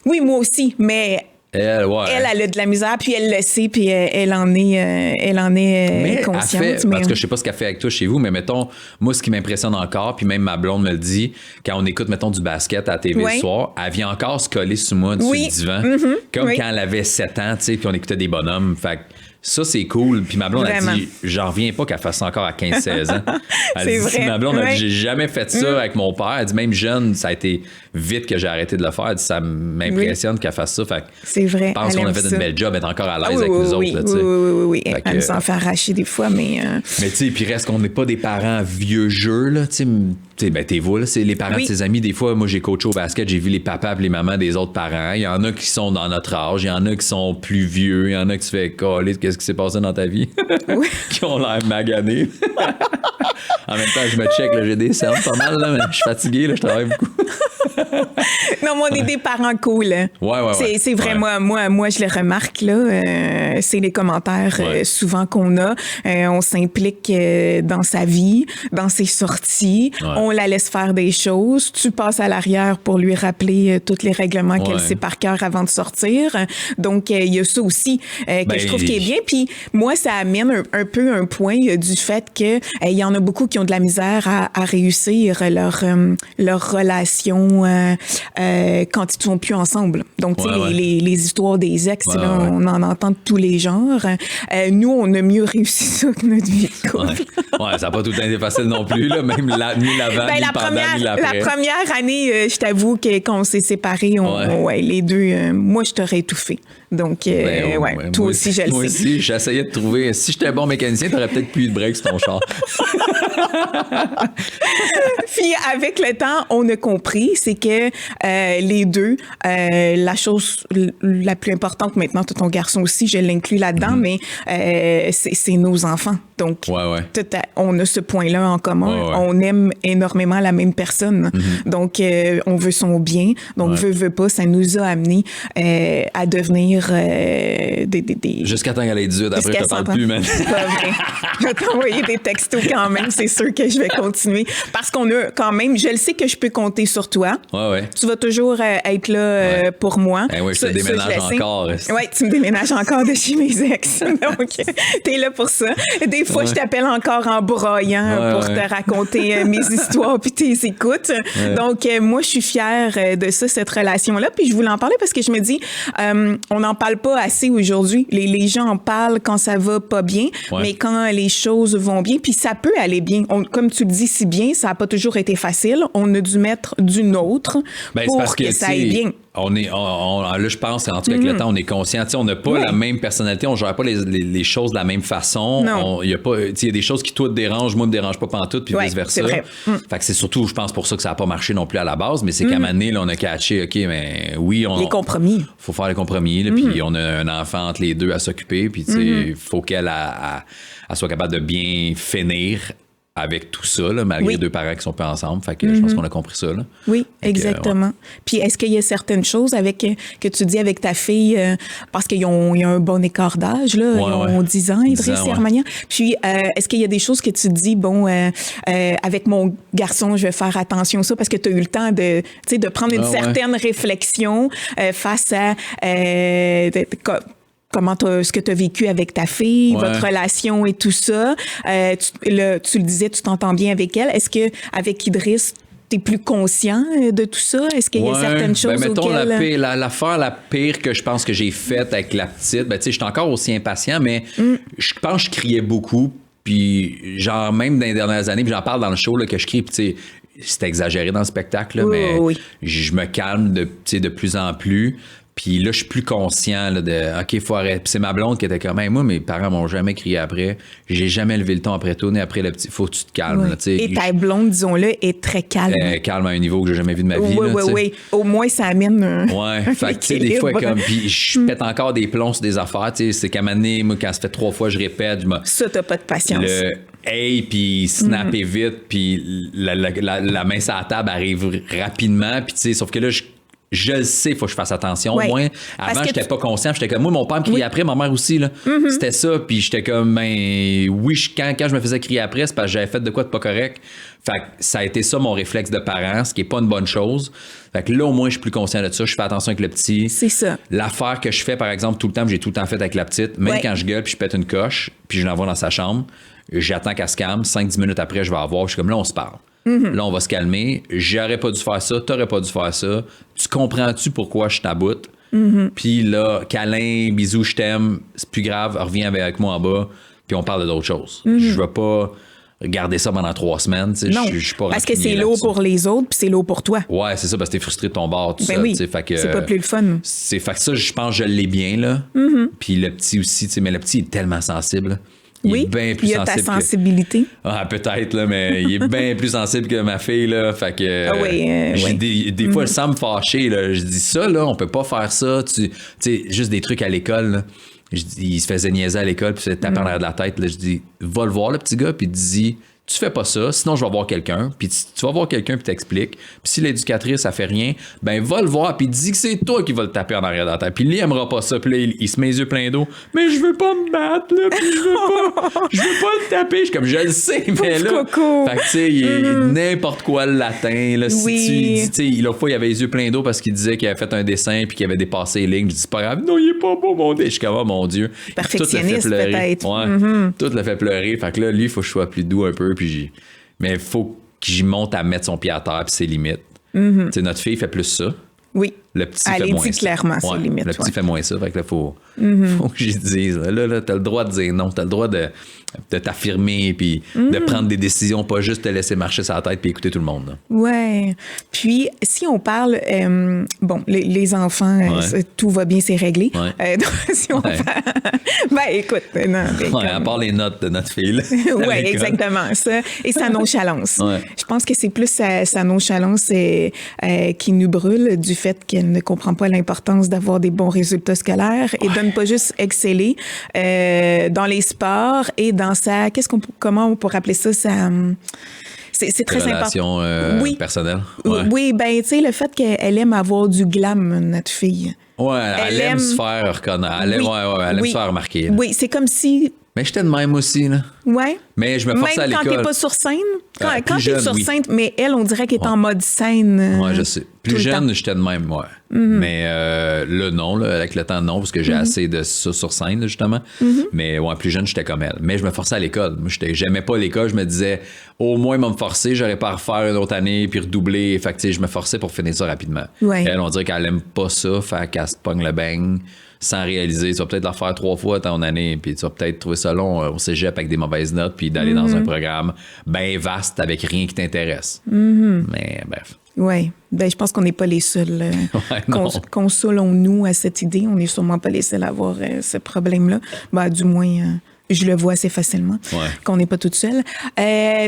Oui, moi aussi, mais elle a de la misère, puis elle le sait, puis elle en est consciente. Parce que je sais pas ce qu'elle fait avec toi chez vous, mais mettons, moi, ce qui m'impressionne encore, puis même ma blonde me le dit, quand on écoute, mettons, du basket à la TV le soir, elle vient encore se coller sur moi, dessus le divan, comme quand elle avait 7 ans, tu sais, puis on écoutait des bonhommes. Fait ça, c'est cool. Puis ma blonde a dit, j'en reviens pas qu'elle fasse ça encore à 15-16 ans. Elle dit, ma blonde a dit, j'ai jamais fait ça avec mon père. Elle dit, même jeune, ça a été vite que j'ai arrêté de le faire. Elle dit, ça m'impressionne qu'elle fasse ça. Fait c'est vrai. Je pense qu'on a fait une belle job, elle est encore à l'aise avec nous autres. Là, oui. Elle nous en fait arracher des fois, mais... Mais tu sais, puis reste qu'on n'est pas des parents vieux jeux, là, tu sais. Ben, t'es vous, là, c'est les parents de ses amis. Des fois, moi, j'ai coaché au basket, j'ai vu les papas et les mamans des autres parents. Il y en a qui sont dans notre âge, il y en a qui sont plus vieux, il y en a qui se fait coller, qu'est-ce qui s'est passé dans ta vie? Qui ont l'air maganés. En même temps, je me check, là, j'ai des cernes pas mal, là, mais je suis fatigué, là, je travaille beaucoup. Non, moi, on est des parents cool. Ouais. C'est vrai, moi, je le remarque, là. C'est les commentaires souvent qu'on a. On s'implique dans sa vie, dans ses sorties. On la laisse faire des choses. Tu passes à l'arrière pour lui rappeler tous les règlements qu'elle sait par cœur avant de sortir. Donc, il y a ça aussi que je trouve qui est bien. Puis moi, ça amène un peu un point du fait que il y en a beaucoup qui qui ont de la misère à réussir leur relation quand ils sont plus ensemble. Donc, tu sais, les histoires des ex, là, on en entend de tous les genres. Nous, on a mieux réussi ça que notre vie de couple. Ouais, ça n'a pas tout le temps été facile non plus, là, même ni l'avant, ni pendant, ni l'après. La première année, je t'avoue que quand on s'est séparés, les deux, moi, je t'aurais étouffé. Donc, toi aussi, je le sais. Moi aussi, j'essayais de trouver... Si j'étais un bon mécanicien, t'aurais peut-être plus eu de break sur ton char. Puis, avec le temps, on a compris, c'est que les deux, la chose la plus importante maintenant, ton garçon aussi, je l'inclus là-dedans, mais c'est nos enfants. Donc, on a ce point-là en commun. On aime énormément la même personne. Donc, on veut son bien. Donc, veut pas, ça nous a amené à devenir des... Jusqu'à temps qu'elle ait 18, après, je te parle plus, man. C'est pas vrai. Je vais t'envoyer des textos quand même. C'est sûr que je vais continuer. Parce qu'on a quand même... Je le sais que je peux compter sur toi. Tu vas toujours être là pour moi. Je te déménage encore. Oui, tu me déménages encore de chez mes ex. Donc, t'es là pour ça. Des fois, je t'appelle encore en broyant pour te raconter mes histoires puis tes écoutes. Donc, moi, je suis fière de ça, cette relation-là. Puis je voulais en parler parce que je me dis, on n'en parle pas assez aujourd'hui. Les gens en parlent quand ça va pas bien, mais quand les choses vont bien, puis ça peut aller bien. Comme tu le dis si bien, ça n'a pas toujours été facile. On a dû mettre du nôtre pour que ça aille bien. Là, je pense, en tout cas, avec le temps, on est conscient. On n'a pas la même personnalité, on ne gère pas les choses de la même façon. Il y a des choses qui, toi, te dérangent, moi, ne me dérange pas pantoute, puis vice-versa. C'est vrai. Fait que c'est surtout, je pense, pour ça que ça n'a pas marché non plus à la base, mais c'est qu'à un moment donné, là, on a catché, OK, mais oui, les compromis. Faut faire les compromis, là, puis on a un enfant entre les deux à s'occuper, puis il faut qu'elle soit capable de bien finir avec tout ça, là, malgré deux parents qui sont pas ensemble. Fait que je pense qu'on a compris ça. Là. Oui, exactement. Puis est-ce qu'il y a certaines choses que tu dis avec ta fille, parce qu'il y a un bon écart d'âge, là, ils ont 10 ans, Idriss et Armania. Puis est-ce qu'il y a des choses que tu te dis, avec mon garçon, je vais faire attention à ça, parce que tu as eu le temps de prendre une certaine réflexion face à... ce que tu as vécu avec ta fille, votre relation et tout ça. Tu le disais, tu t'entends bien avec elle. Est-ce que avec Idriss, t'es plus conscient de tout ça? Est-ce qu'il y a certaines choses mettons auxquelles... l'affaire la pire que je pense que j'ai faite avec la petite, tu sais, j'étais encore aussi impatient, mais je pense que je criais beaucoup. Puis genre, même dans les dernières années, puis j'en parle dans le show, là, que je crie, puis tu sais, c'est exagéré dans le spectacle, là, mais je me calme de plus en plus. Puis là, je suis plus conscient là, de OK, il faut arrêter. Puis c'est ma blonde qui était comme moi, mes parents m'ont jamais crié après. J'ai jamais levé le ton après tout, ni après le petit. Faut que tu te calmes. Là, et ta blonde, disons-le, est très calme. Calme à un niveau que j'ai jamais vu de ma vie. Oui. Au moins, ça amène un. Fait que tu sais, des fois, comme. Puis je pète encore des plombs sur des affaires. Tu sais, c'est qu'à un moment donné, moi, quand ça fait 3 fois, je répète. Ça, t'as pas de patience. Puis snapper vite, puis la main sur la table arrive rapidement. Puis tu sais, sauf que là, je le sais, il faut que je fasse attention. Au moins, avant, j'étais pas conscient. J'étais comme, moi, mon père me criait après, ma mère aussi. Là. C'était ça. Puis j'étais comme, quand je me faisais crier après, c'est parce que j'avais fait de quoi de pas correct. Fait que ça a été ça mon réflexe de parent, ce qui est pas une bonne chose. Fait que là, au moins, je suis plus conscient de ça. Je fais attention avec le petit. C'est ça. L'affaire que je fais, par exemple, tout le temps, j'ai tout le temps fait avec la petite. Même quand je gueule, puis je pète une coche, puis je l'envoie dans sa chambre, j'attends qu'elle se calme. 5-10 minutes après, je vais la voir. Je suis comme, là, on se parle. Là, on va se calmer. J'aurais pas dû faire ça. T'aurais pas dû faire ça. Tu comprends-tu pourquoi je t'aboute? Puis là, câlin, bisous, je t'aime. C'est plus grave. Reviens avec moi en bas. Puis on parle d'autres choses. Je vais pas garder ça pendant 3 semaines. Non, je suis pas parce que c'est lourd pour les autres, puis c'est lourd pour toi. Ouais, c'est ça, parce que t'es frustré de ton bord, tout ça. Oui, fait que, c'est pas plus le fun. Fait que ça, je pense que je l'ai bien, là. Puis le petit aussi, mais le petit est tellement sensible. Il est bien plus il y a sensible ta sensibilité. Peut-être, là, mais il est bien plus sensible que ma fille, là. Fait que. Des fois, sans me fâcher, là, je dis ça, là, on peut pas faire ça. Tu sais, juste des trucs à l'école, là. Je dis, il se faisait niaiser à l'école, puis il se tapait en arrière de la tête. Là, je dis, va le voir, le petit gars, puis dis, tu fais pas ça, sinon je vais voir quelqu'un, puis tu vas voir quelqu'un, puis t'expliques. Puis si l'éducatrice, ça fait rien, ben va le voir, puis dis que c'est toi qui vas le taper en arrière de la tête. Puis lui, il aimera pas ça, puis là, il se met les yeux pleins d'eau. Mais je veux pas me battre, là, puis je veux pas le taper. Je suis comme, je le sais, mais là. Fait que, tu sais, n'importe quoi le latin, là. Si tu dis, tu sais, l'autre fois, il avait les yeux pleins d'eau parce qu'il disait qu'il avait fait un dessin, puis qu'il avait dépassé les lignes. Je dis, c'est pas grave, non, il est pas beau, mon Dieu. Je suis comme, oh, mon Dieu. Perfectionniste, peut-être. Ouais, tout le fait pleurer. Fait que là, lui, il faut que je sois plus doux un peu. Puis mais il faut qu'il monte à mettre son pied à terre puis ses limites. Notre fille fait plus ça. Oui. Le petit elle fait moins dit ça. clairement ses limites. Le petit fait moins ça. Fait que là, faut que j'y dise. Là, t'as le droit de dire non. T'as le droit de t'affirmer puis de prendre des décisions, pas juste te laisser marcher sur la tête puis écouter tout le monde. Là. Ouais. Puis, si on parle, les enfants, tout va bien, c'est réglé. Ouais. Donc, si on parle... écoute, non. À part les notes de notre fille. Oui, exactement. Ça. Et sa nonchalance. Ouais. Je pense que c'est plus sa nonchalance qui nous brûle du fait qu'elle ne comprend pas l'importance d'avoir des bons résultats scolaires et de ne pas juste exceller dans les sports et dans sa... comment on pourrait appeler ça? C'est très important. Relation personnelle. Ouais. Oui, tu sais, le fait qu'elle aime avoir du glam, notre fille. Ouais, elle aime se faire reconnaître. Elle aime se faire remarquer. Là. Oui, c'est comme si... Mais j'étais de même aussi, là. Ouais. Mais je me forçais à l'école. Même quand t'es pas sur scène? Quand jeune, t'es sur scène, mais elle, on dirait qu'elle est en mode scène. Ouais, je sais. Plus jeune, j'étais de même, ouais. Mais là, non, là, avec le temps, non, parce que j'ai assez de ça sur scène, là, justement. Mais ouais, plus jeune, j'étais comme elle. Mais je me forçais à l'école. Moi, j'aimais pas l'école. Je me disais, au moins, ils vont me forcer, j'aurais pas à refaire une autre année, puis redoubler. Fait que, je me forçais pour finir ça rapidement. Ouais. Elle, on dirait qu'elle aime pas ça, fait qu'elle se pogne le bang sans réaliser. Tu vas peut-être la refaire 3 fois ton année, puis tu vas peut-être trouver ça long au cégep avec des mauvaises notes, puis d'aller dans un programme bien vaste avec rien qui t'intéresse. Mais bref. Oui. Je pense qu'on n'est pas les seuls. Consolons-nous à cette idée. On n'est sûrement pas les seuls à avoir ce problème-là. Du moins... je le vois assez facilement, qu'on n'est pas toute seule.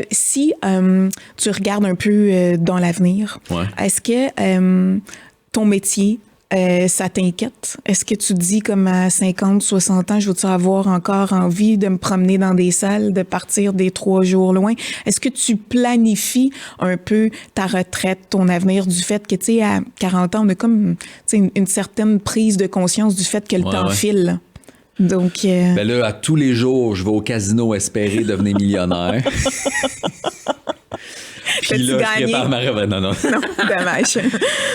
Si tu regardes un peu dans l'avenir, est-ce que ton métier, ça t'inquiète? Est-ce que tu te dis comme à 50, 60 ans, je veux-tu avoir encore envie de me promener dans des salles, de partir des 3 jours loin? Est-ce que tu planifies un peu ta retraite, ton avenir, du fait que, tu sais, à 40 ans, on a comme une certaine prise de conscience du fait que le temps file? Donc, ben là, à tous les jours, je vais au casino espérer devenir millionnaire. Puis là, je prépare ma retraite. Non, dommage.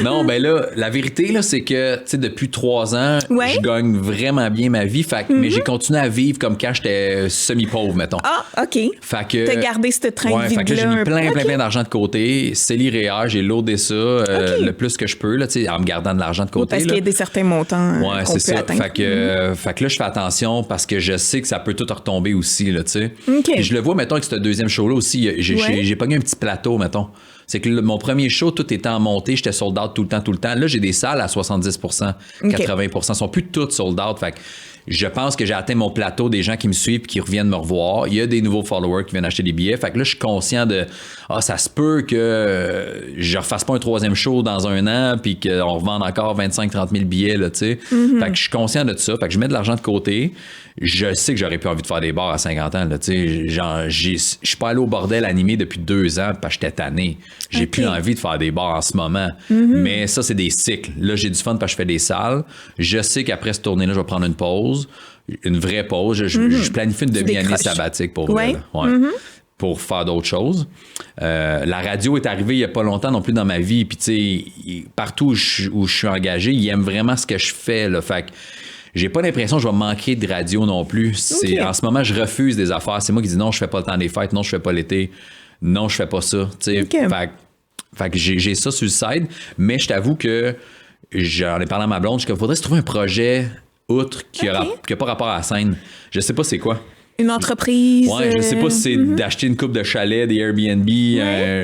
Non, ben là, la vérité, là, c'est que, tu sais, depuis 3 ans, je gagne vraiment bien ma vie. Fait, mais j'ai continué à vivre comme quand j'étais semi-pauvre, mettons. Ah, OK. Fait que... T'as gardé ce train de vie-là. Fait que j'ai mis plein d'argent de côté. CELI REER, j'ai loadé ça le plus que je peux, là, tu sais, en me gardant de l'argent de côté. Parce qu'il y a des certains montants qu'on peut atteindre. Fait que là, je fais attention parce que je sais que ça peut tout retomber aussi, là, tu sais. Okay. Puis je le vois, mettons, avec ce deuxième show-là aussi, j'ai pogné un petit plateau, mettons. C'est que mon premier show, tout était en montée, j'étais sold out tout le temps. Là, j'ai des salles à 70%, 80%, sont plus toutes sold out. Fait que je pense que j'ai atteint mon plateau des gens qui me suivent et qui reviennent me revoir. Il y a des nouveaux followers qui viennent acheter des billets. Fait que là, je suis conscient de ça se peut que je refasse pas un 3e show dans 1 an puis qu'on revende encore 25-30 000 billets, là, tu sais. Fait que je suis conscient de ça. Fait que je mets de l'argent de côté. Je sais que j'aurais plus envie de faire des bars à 50 ans, là, tu sais. Genre, je suis pas allé au bordel animé depuis 2 ans parce que j'étais tanné. J'ai plus envie de faire des bars en ce moment. Mais ça, c'est des cycles. Là, j'ai du fun parce que je fais des salles. Je sais qu'après cette tournée-là, je vais prendre une pause. Une vraie pause. Je planifie une demi-année sabbatique pour vrai. Pour faire d'autres choses. La radio est arrivée il n'y a pas longtemps non plus dans ma vie. Puis, tu sais, partout où je suis engagé, ils aiment vraiment ce que je fais, là. Fait que j'ai pas l'impression que je vais manquer de radio non plus. En ce moment, je refuse des affaires. C'est moi qui dis non, je fais pas le temps des fêtes. Non, je fais pas l'été. Non, je fais pas ça. Fait que j'ai ça sur le side. Mais je t'avoue que j'en ai parlé à ma blonde. Je dis qu'il faudrait se trouver un projet outre qui n'a pas rapport à la scène. Je sais pas c'est quoi. Une entreprise. Ouais, je sais pas si c'est d'acheter une coupe de chalet, des Airbnb.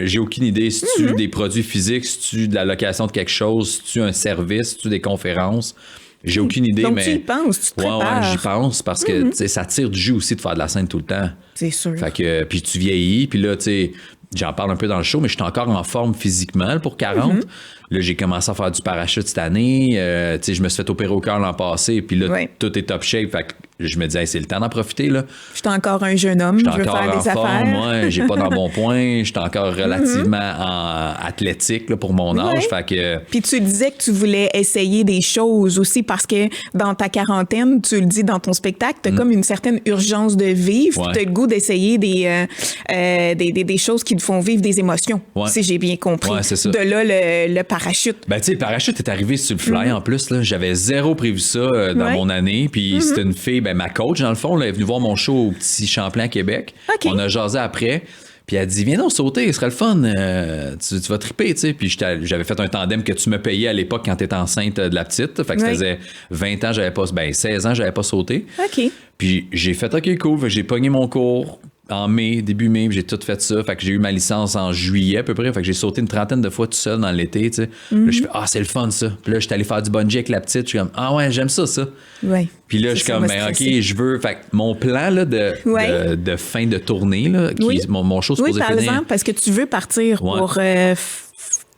J'ai aucune idée. Si tu des produits physiques, si tu de la location de quelque chose, si tu un service, si tu des conférences. J'ai aucune idée. Donc, mais tu y penses, tu te prépares. Ouais, j'y pense parce que ça tire du jus aussi de faire de la scène tout le temps. C'est sûr. Fait que, puis tu vieillis, puis là, tu sais, j'en parle un peu dans le show, mais je suis encore en forme physiquement pour 40. Là, j'ai commencé à faire du parachute cette année. Tu sais, je me suis fait opérer au cœur l'an passé, puis là, tout est top shape. Fait que je me disais, c'est le temps d'en profiter, là. Je suis encore un jeune homme, je veux faire des affaires. Moi, j'ai pas d'embonpoint, je suis encore relativement athlétique là, pour mon âge. Fait que... Puis tu disais que tu voulais essayer des choses aussi parce que dans ta quarantaine, tu le dis dans ton spectacle, tu as comme une certaine urgence de vivre, puis tu as le goût d'essayer des choses qui te font vivre des émotions, si j'ai bien compris. Ouais, c'est ça. De là, le parachute. Ben, tu sais, le parachute est arrivé sur le fly en plus. Là. J'avais zéro prévu ça dans mon année. Puis c'était une fille, ma coach, dans le fond, elle est venue voir mon show au Petit Champlain à Québec. On a jasé après. Puis elle dit, viens donc sauter, ce serait le fun. Tu vas triper, tu sais. Puis j'avais fait un tandem que tu me payais à l'époque quand t'étais enceinte de la petite. Fait que ça faisait 20 ans, 16 ans, j'avais pas sauté. OK. Puis j'ai fait, OK, cool. Fait que j'ai pogné mon cours en mai, début mai, j'ai tout fait ça. Fait que j'ai eu ma licence en juillet à peu près. Fait que j'ai sauté une trentaine de fois tout seul dans l'été, tu sais. Puis là, je fais, c'est le fun, ça. Puis là, j'étais allé faire du bungee avec la petite. Je suis comme, ouais, j'aime ça. Ouais. Puis là, je suis comme, OK, je veux. Fait que mon plan là, de fin de tournée, là, mon show supposé finir. Oui, par exemple, parce que tu veux partir pour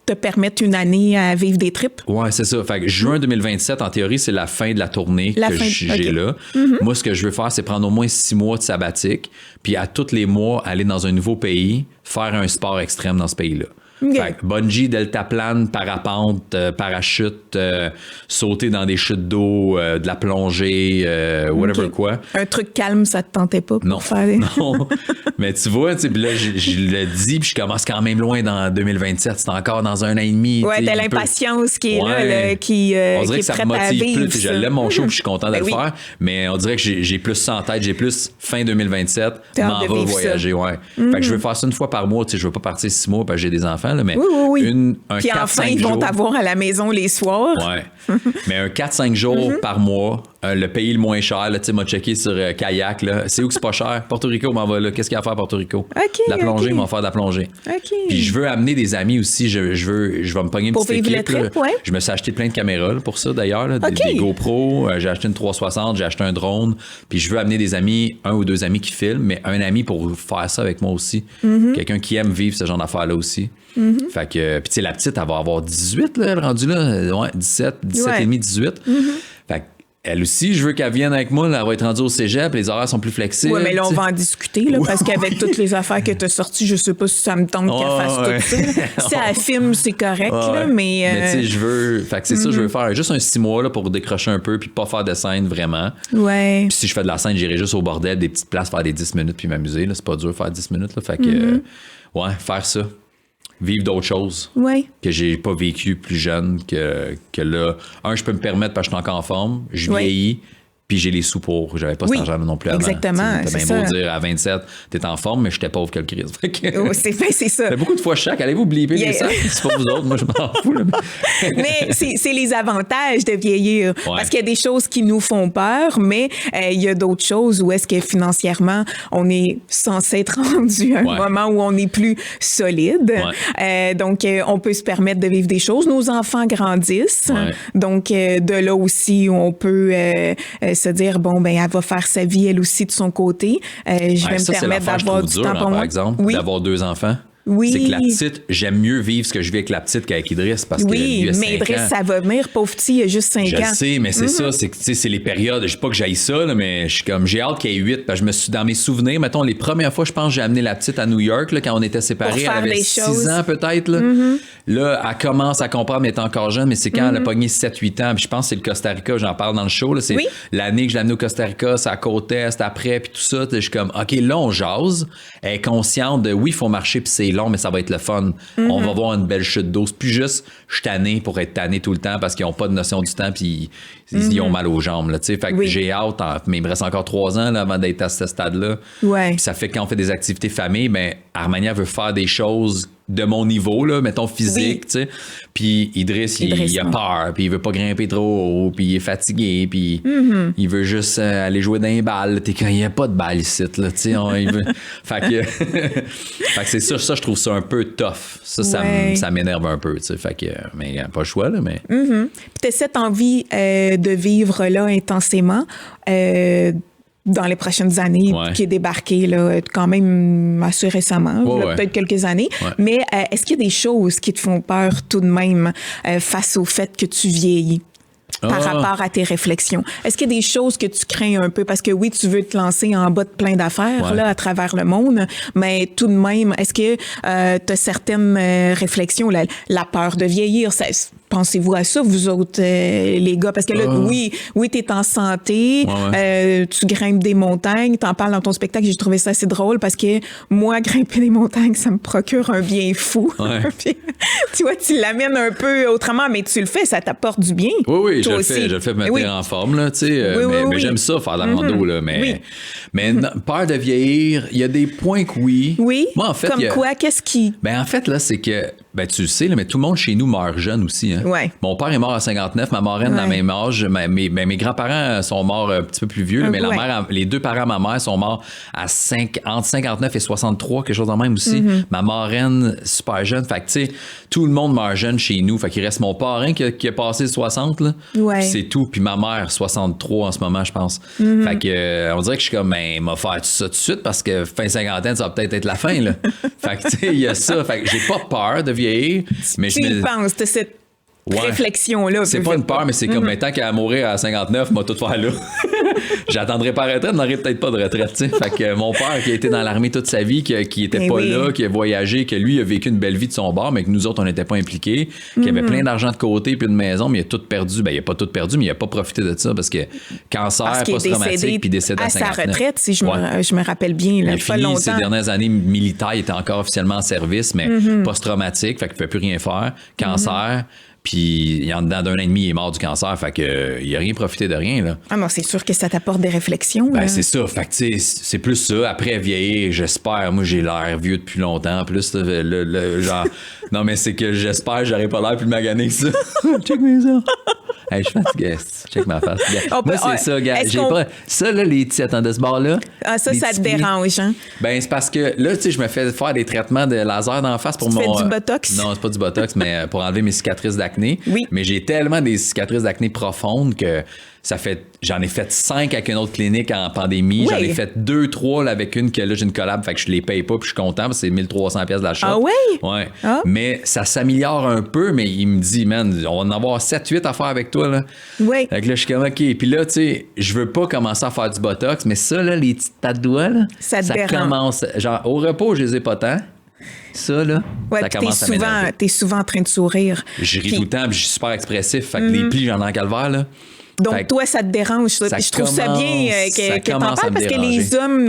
te permettre une année à vivre des trips. Ouais, c'est ça. Fait que juin 2027, en théorie, c'est la fin de la tournée j'ai là. Moi, ce que je veux faire, c'est prendre au moins 6 mois de sabbatique, puis à tous les mois, aller dans un nouveau pays, faire un sport extrême dans ce pays-là. Okay. Fait que bungee, deltaplane, parapente, parachute, sauter dans des chutes d'eau, de la plongée, whatever quoi. Un truc calme, ça te tentait pas pour faire? Non. Mais tu vois, tu sais, là, je le dis, puis je commence quand même loin dans 2027. C'est encore dans un an et demi. Ouais, t'as l'impatience qui est là, qui on dirait qui que ça est me prête à motive vivre. Plus. Je l'aime mon show, puis je suis content de le faire. Mais on dirait que j'ai plus ça en tête. J'ai plus fin 2027, m'en va voyager. Ouais. Fait que je veux faire ça une fois par mois. Tu sais, je veux pas partir 6 mois parce que j'ai des enfants. Là, mais un puis 4-5 enfin, ils vont t'avoir à la maison les soirs. Ouais. Mais un 4-5 jours par mois, le pays le moins cher, tu sais, m'a checké sur Kayak, là. C'est où que c'est pas cher? Porto Rico, on m'en va là. Qu'est-ce qu'il y a à faire à Porto Rico? La plongée, on va faire de la plongée. Puis je veux amener des amis aussi. Je vais me pogner une petite équipe. Trip, Je me suis acheté plein de caméras là, pour ça, d'ailleurs. Là, des GoPro. J'ai acheté une 360, j'ai acheté un drone. Puis je veux amener des amis, 1 ou 2 amis qui filment, mais un ami pour faire ça avec moi aussi. Quelqu'un qui aime vivre ce genre d'affaires-là aussi. Fait que, puis tu sais, la petite, elle va avoir 18, là, elle est rendue là. Ouais, 17 et demi, 18. Fait que, elle aussi, je veux qu'elle vienne avec moi. Là, elle va être rendue au cégep, les horaires sont plus flexibles. Oui, mais là, on va en discuter, là, parce qu'avec toutes les affaires que tu as sorties, je sais pas si ça me tente qu'elle fasse tout ça. Si elle filme, c'est correct, là, mais tu sais, je veux. Fait que c'est ça, je veux faire juste un 6 mois là, pour décrocher un peu, puis pas faire de scène vraiment. Ouais. Puis si je fais de la scène, j'irai juste au bordel, des petites places, faire des 10 minutes, puis m'amuser. Là. C'est pas dur de faire 10 minutes. Là. Fait que, faire ça. Vivre d'autres choses que j'ai pas vécu plus jeune que là. Je peux me permettre parce que je suis encore en forme, je vieillis, puis j'ai les sous pour. J'avais pas cet argent non plus avant. Exactement. T'as bien beau dire à 27, t'es en forme, mais j'étais pauvre que le Christ. C'est ça. Fait beaucoup de fois chaque. Allez-vous bliper les sacs? C'est pas vous autres, moi je m'en fous. Là. Mais c'est les avantages de vieillir. Parce qu'il y a des choses qui nous font peur, mais il y a d'autres choses où est-ce que financièrement, on est censé être rendu à un moment où on est plus solide. Donc, on peut se permettre de vivre des choses. Nos enfants grandissent. Donc, de là aussi, on peut se dire, bon, ben, elle va faire sa vie, elle aussi, de son côté. Je vais me permettre d'avoir du temps pour moi. Par exemple, d'avoir 2 enfants. C'est que la petite, j'aime mieux vivre ce que je vis avec la petite qu'avec Idriss parce que lui a 5 ans. Mais Idriss, ça va venir, pauvre petit, il a juste 5 ans. Je sais, mais c'est ça, c'est que c'est les périodes. Je sais pas que j'aille ça, là, mais je suis comme j'ai hâte qu'il y ait 8 parce que je me suis dans mes souvenirs, mettons les premières fois, je pense j'ai amené la petite à New York là, quand on était séparés, elle avait 6 ans peut-être là. Là, elle commence à comprendre, mais elle est encore jeune, mais c'est quand elle a pogné 7-8 ans, puis je pense que c'est le Costa Rica, j'en parle dans le show là, c'est l'année que je l'ai amené au Costa Rica, c'est à côte est après puis tout ça, je suis comme OK, là on jase, elle est consciente de il faut marcher puis c'est long mais ça va être le fun. On va voir une belle chute d'eau. C'est plus juste, je suis tanné pour être tanné tout le temps parce qu'ils n'ont pas de notion du temps puis ils ont mal aux jambes. Là, fait que j'ai hâte, mais il me reste encore 3 ans là, avant d'être à ce stade-là. Puis ça fait que quand on fait des activités famille, ben, Armania veut faire des choses de mon niveau, là, mettons physique, tu sais. Puis Idriss, il a peur, puis il veut pas grimper trop haut, puis il est fatigué, puis il veut juste aller jouer dans les balles. T'es quand il n'y a pas de balles ici, là, tu sais. Il veut... fait que c'est ça, je trouve ça un peu tough. Ça m'énerve un peu, tu sais. Fait que, mais pas le choix, là, mais... Puis t'as cette envie de vivre là intensément, dans les prochaines années, qui est débarqué là, quand même assez récemment, peut-être quelques années. Mais est-ce qu'il y a des choses qui te font peur tout de même face au fait que tu vieillis? Par rapport à tes réflexions. Est-ce qu'il y a des choses que tu crains un peu? Parce que oui, tu veux te lancer en bas de plein d'affaires là, à travers le monde, mais tout de même, est-ce que tu as certaines réflexions? La peur de vieillir, pensez-vous à ça, vous autres, les gars? Parce que là, oui, t'es en santé, tu grimpes des montagnes, t'en parles dans ton spectacle, j'ai trouvé ça assez drôle parce que moi, grimper des montagnes, ça me procure un bien fou. Ouais. Puis, tu vois, tu l'amènes un peu autrement, mais tu le fais, ça t'apporte du bien. Oui, je toi le aussi. fais. Je le fais pour me tenir en forme, là, tu sais. Mais j'aime ça, faire de la rando, là. Mais peur de vieillir, il y a des points que oui. Oui. Moi, en fait, comme quoi, qu'est-ce qui... Ben, en fait, là, c'est que, ben, tu le sais, là, mais tout le monde chez nous meurt jeune aussi, hein. Ouais. Mon père est mort à 59, ma marraine dans le même âge. Mes grands-parents sont morts un petit peu plus vieux, là, mais la mère, les deux parents de ma mère sont morts entre 59 et 63, quelque chose de même aussi. Ma marraine, super jeune. Fait que, tu sais, tout le monde meurt jeune chez nous. Fait qu'il reste mon parrain qui a passé 60, là. Ouais. C'est tout. Puis ma mère, 63 en ce moment, je pense. Fait que, on dirait que je suis comme, ben, m'a faire ça tout de suite parce que fin cinquantaine, ça va peut-être être la fin, là. Fait que, tu sais, il y a ça. Fait que j'ai pas peur de vieillir. Mais tu y penses, t'as cette réflexion-là. C'est pas une peur, mais c'est comme, ben, tant qu'à mourir à 59, m'a tout faire là. J'attendrai pas la retraite, n'aurai peut-être pas de retraite, tu sais. Fait que mon père qui a été dans l'armée toute sa vie, qui était pas là, qui a voyagé, que lui a vécu une belle vie de son bord, mais que nous autres, on n'était pas impliqués, qui avait plein d'argent de côté puis une maison, mais il a tout perdu. Ben, il a pas tout perdu, mais il a pas profité de ça parce que cancer, post-traumatique, puis décédé à 59. À sa retraite, si je me rappelle bien. Il Là, a pas fini longtemps. ses dernières années militaires, il était encore officiellement en service, mais post-traumatique, fait qu'il ne pouvait plus rien faire. Cancer. Puis, en dedans d'un an et demi, il est mort du cancer. Fait que, il a rien profité de rien, là. Ah non, c'est sûr que ça t'apporte des réflexions. Ben, là. c'est ça. Fait que, tu sais, c'est plus ça. Après vieillir, j'espère. Moi, j'ai l'air vieux depuis longtemps. En plus, genre. Non, mais c'est que j'espère que j'aurais pas l'air plus magané que ça. Check mes ça. Hey, je suis fatigué. Check ma face. Moi, c'est ça, gars. J'ai pas. Ça, là, les petits, attendez, ce bord-là. Ah, ça te dérange, hein? Ben, c'est parce que là, tu sais, je me fais faire des traitements de laser d'en face pour Tu fais du botox? Non, c'est pas du botox, mais pour enlever mes cicatrices d'acné. Oui. Mais j'ai tellement des cicatrices d'acné profondes que j'en ai fait 5 avec une autre clinique en pandémie. Oui. J'en ai fait 2, 3 là, avec une que là, j'ai une collab, fait que je les paye pas, puis je suis content, parce que c'est 1300 pièces d'achat. Ah oui? Ouais. Ah. Mais ça s'améliore un peu, mais il me dit, man, on va en avoir 7, 8 à faire avec toi, là. Oui. Fait que là, je suis comme, OK. Puis là, tu sais, je veux pas commencer à faire du botox, mais ça, là, les petites pattes de doigts, là, Ça te dérange. commence. Genre, au repos, je les ai pas tant. Ça, là, Ouais, ça commence à m'énerver. t'es souvent en train de sourire. Je ris Puis- tout le temps, puis je suis super expressif. Fait que les plis, j'en ai en calvaire, là. Donc, Fait que toi, ça te dérange, ça. ça Puis je trouve ça commence- bien ça que t'en commence à parles me parce que déranger. les hommes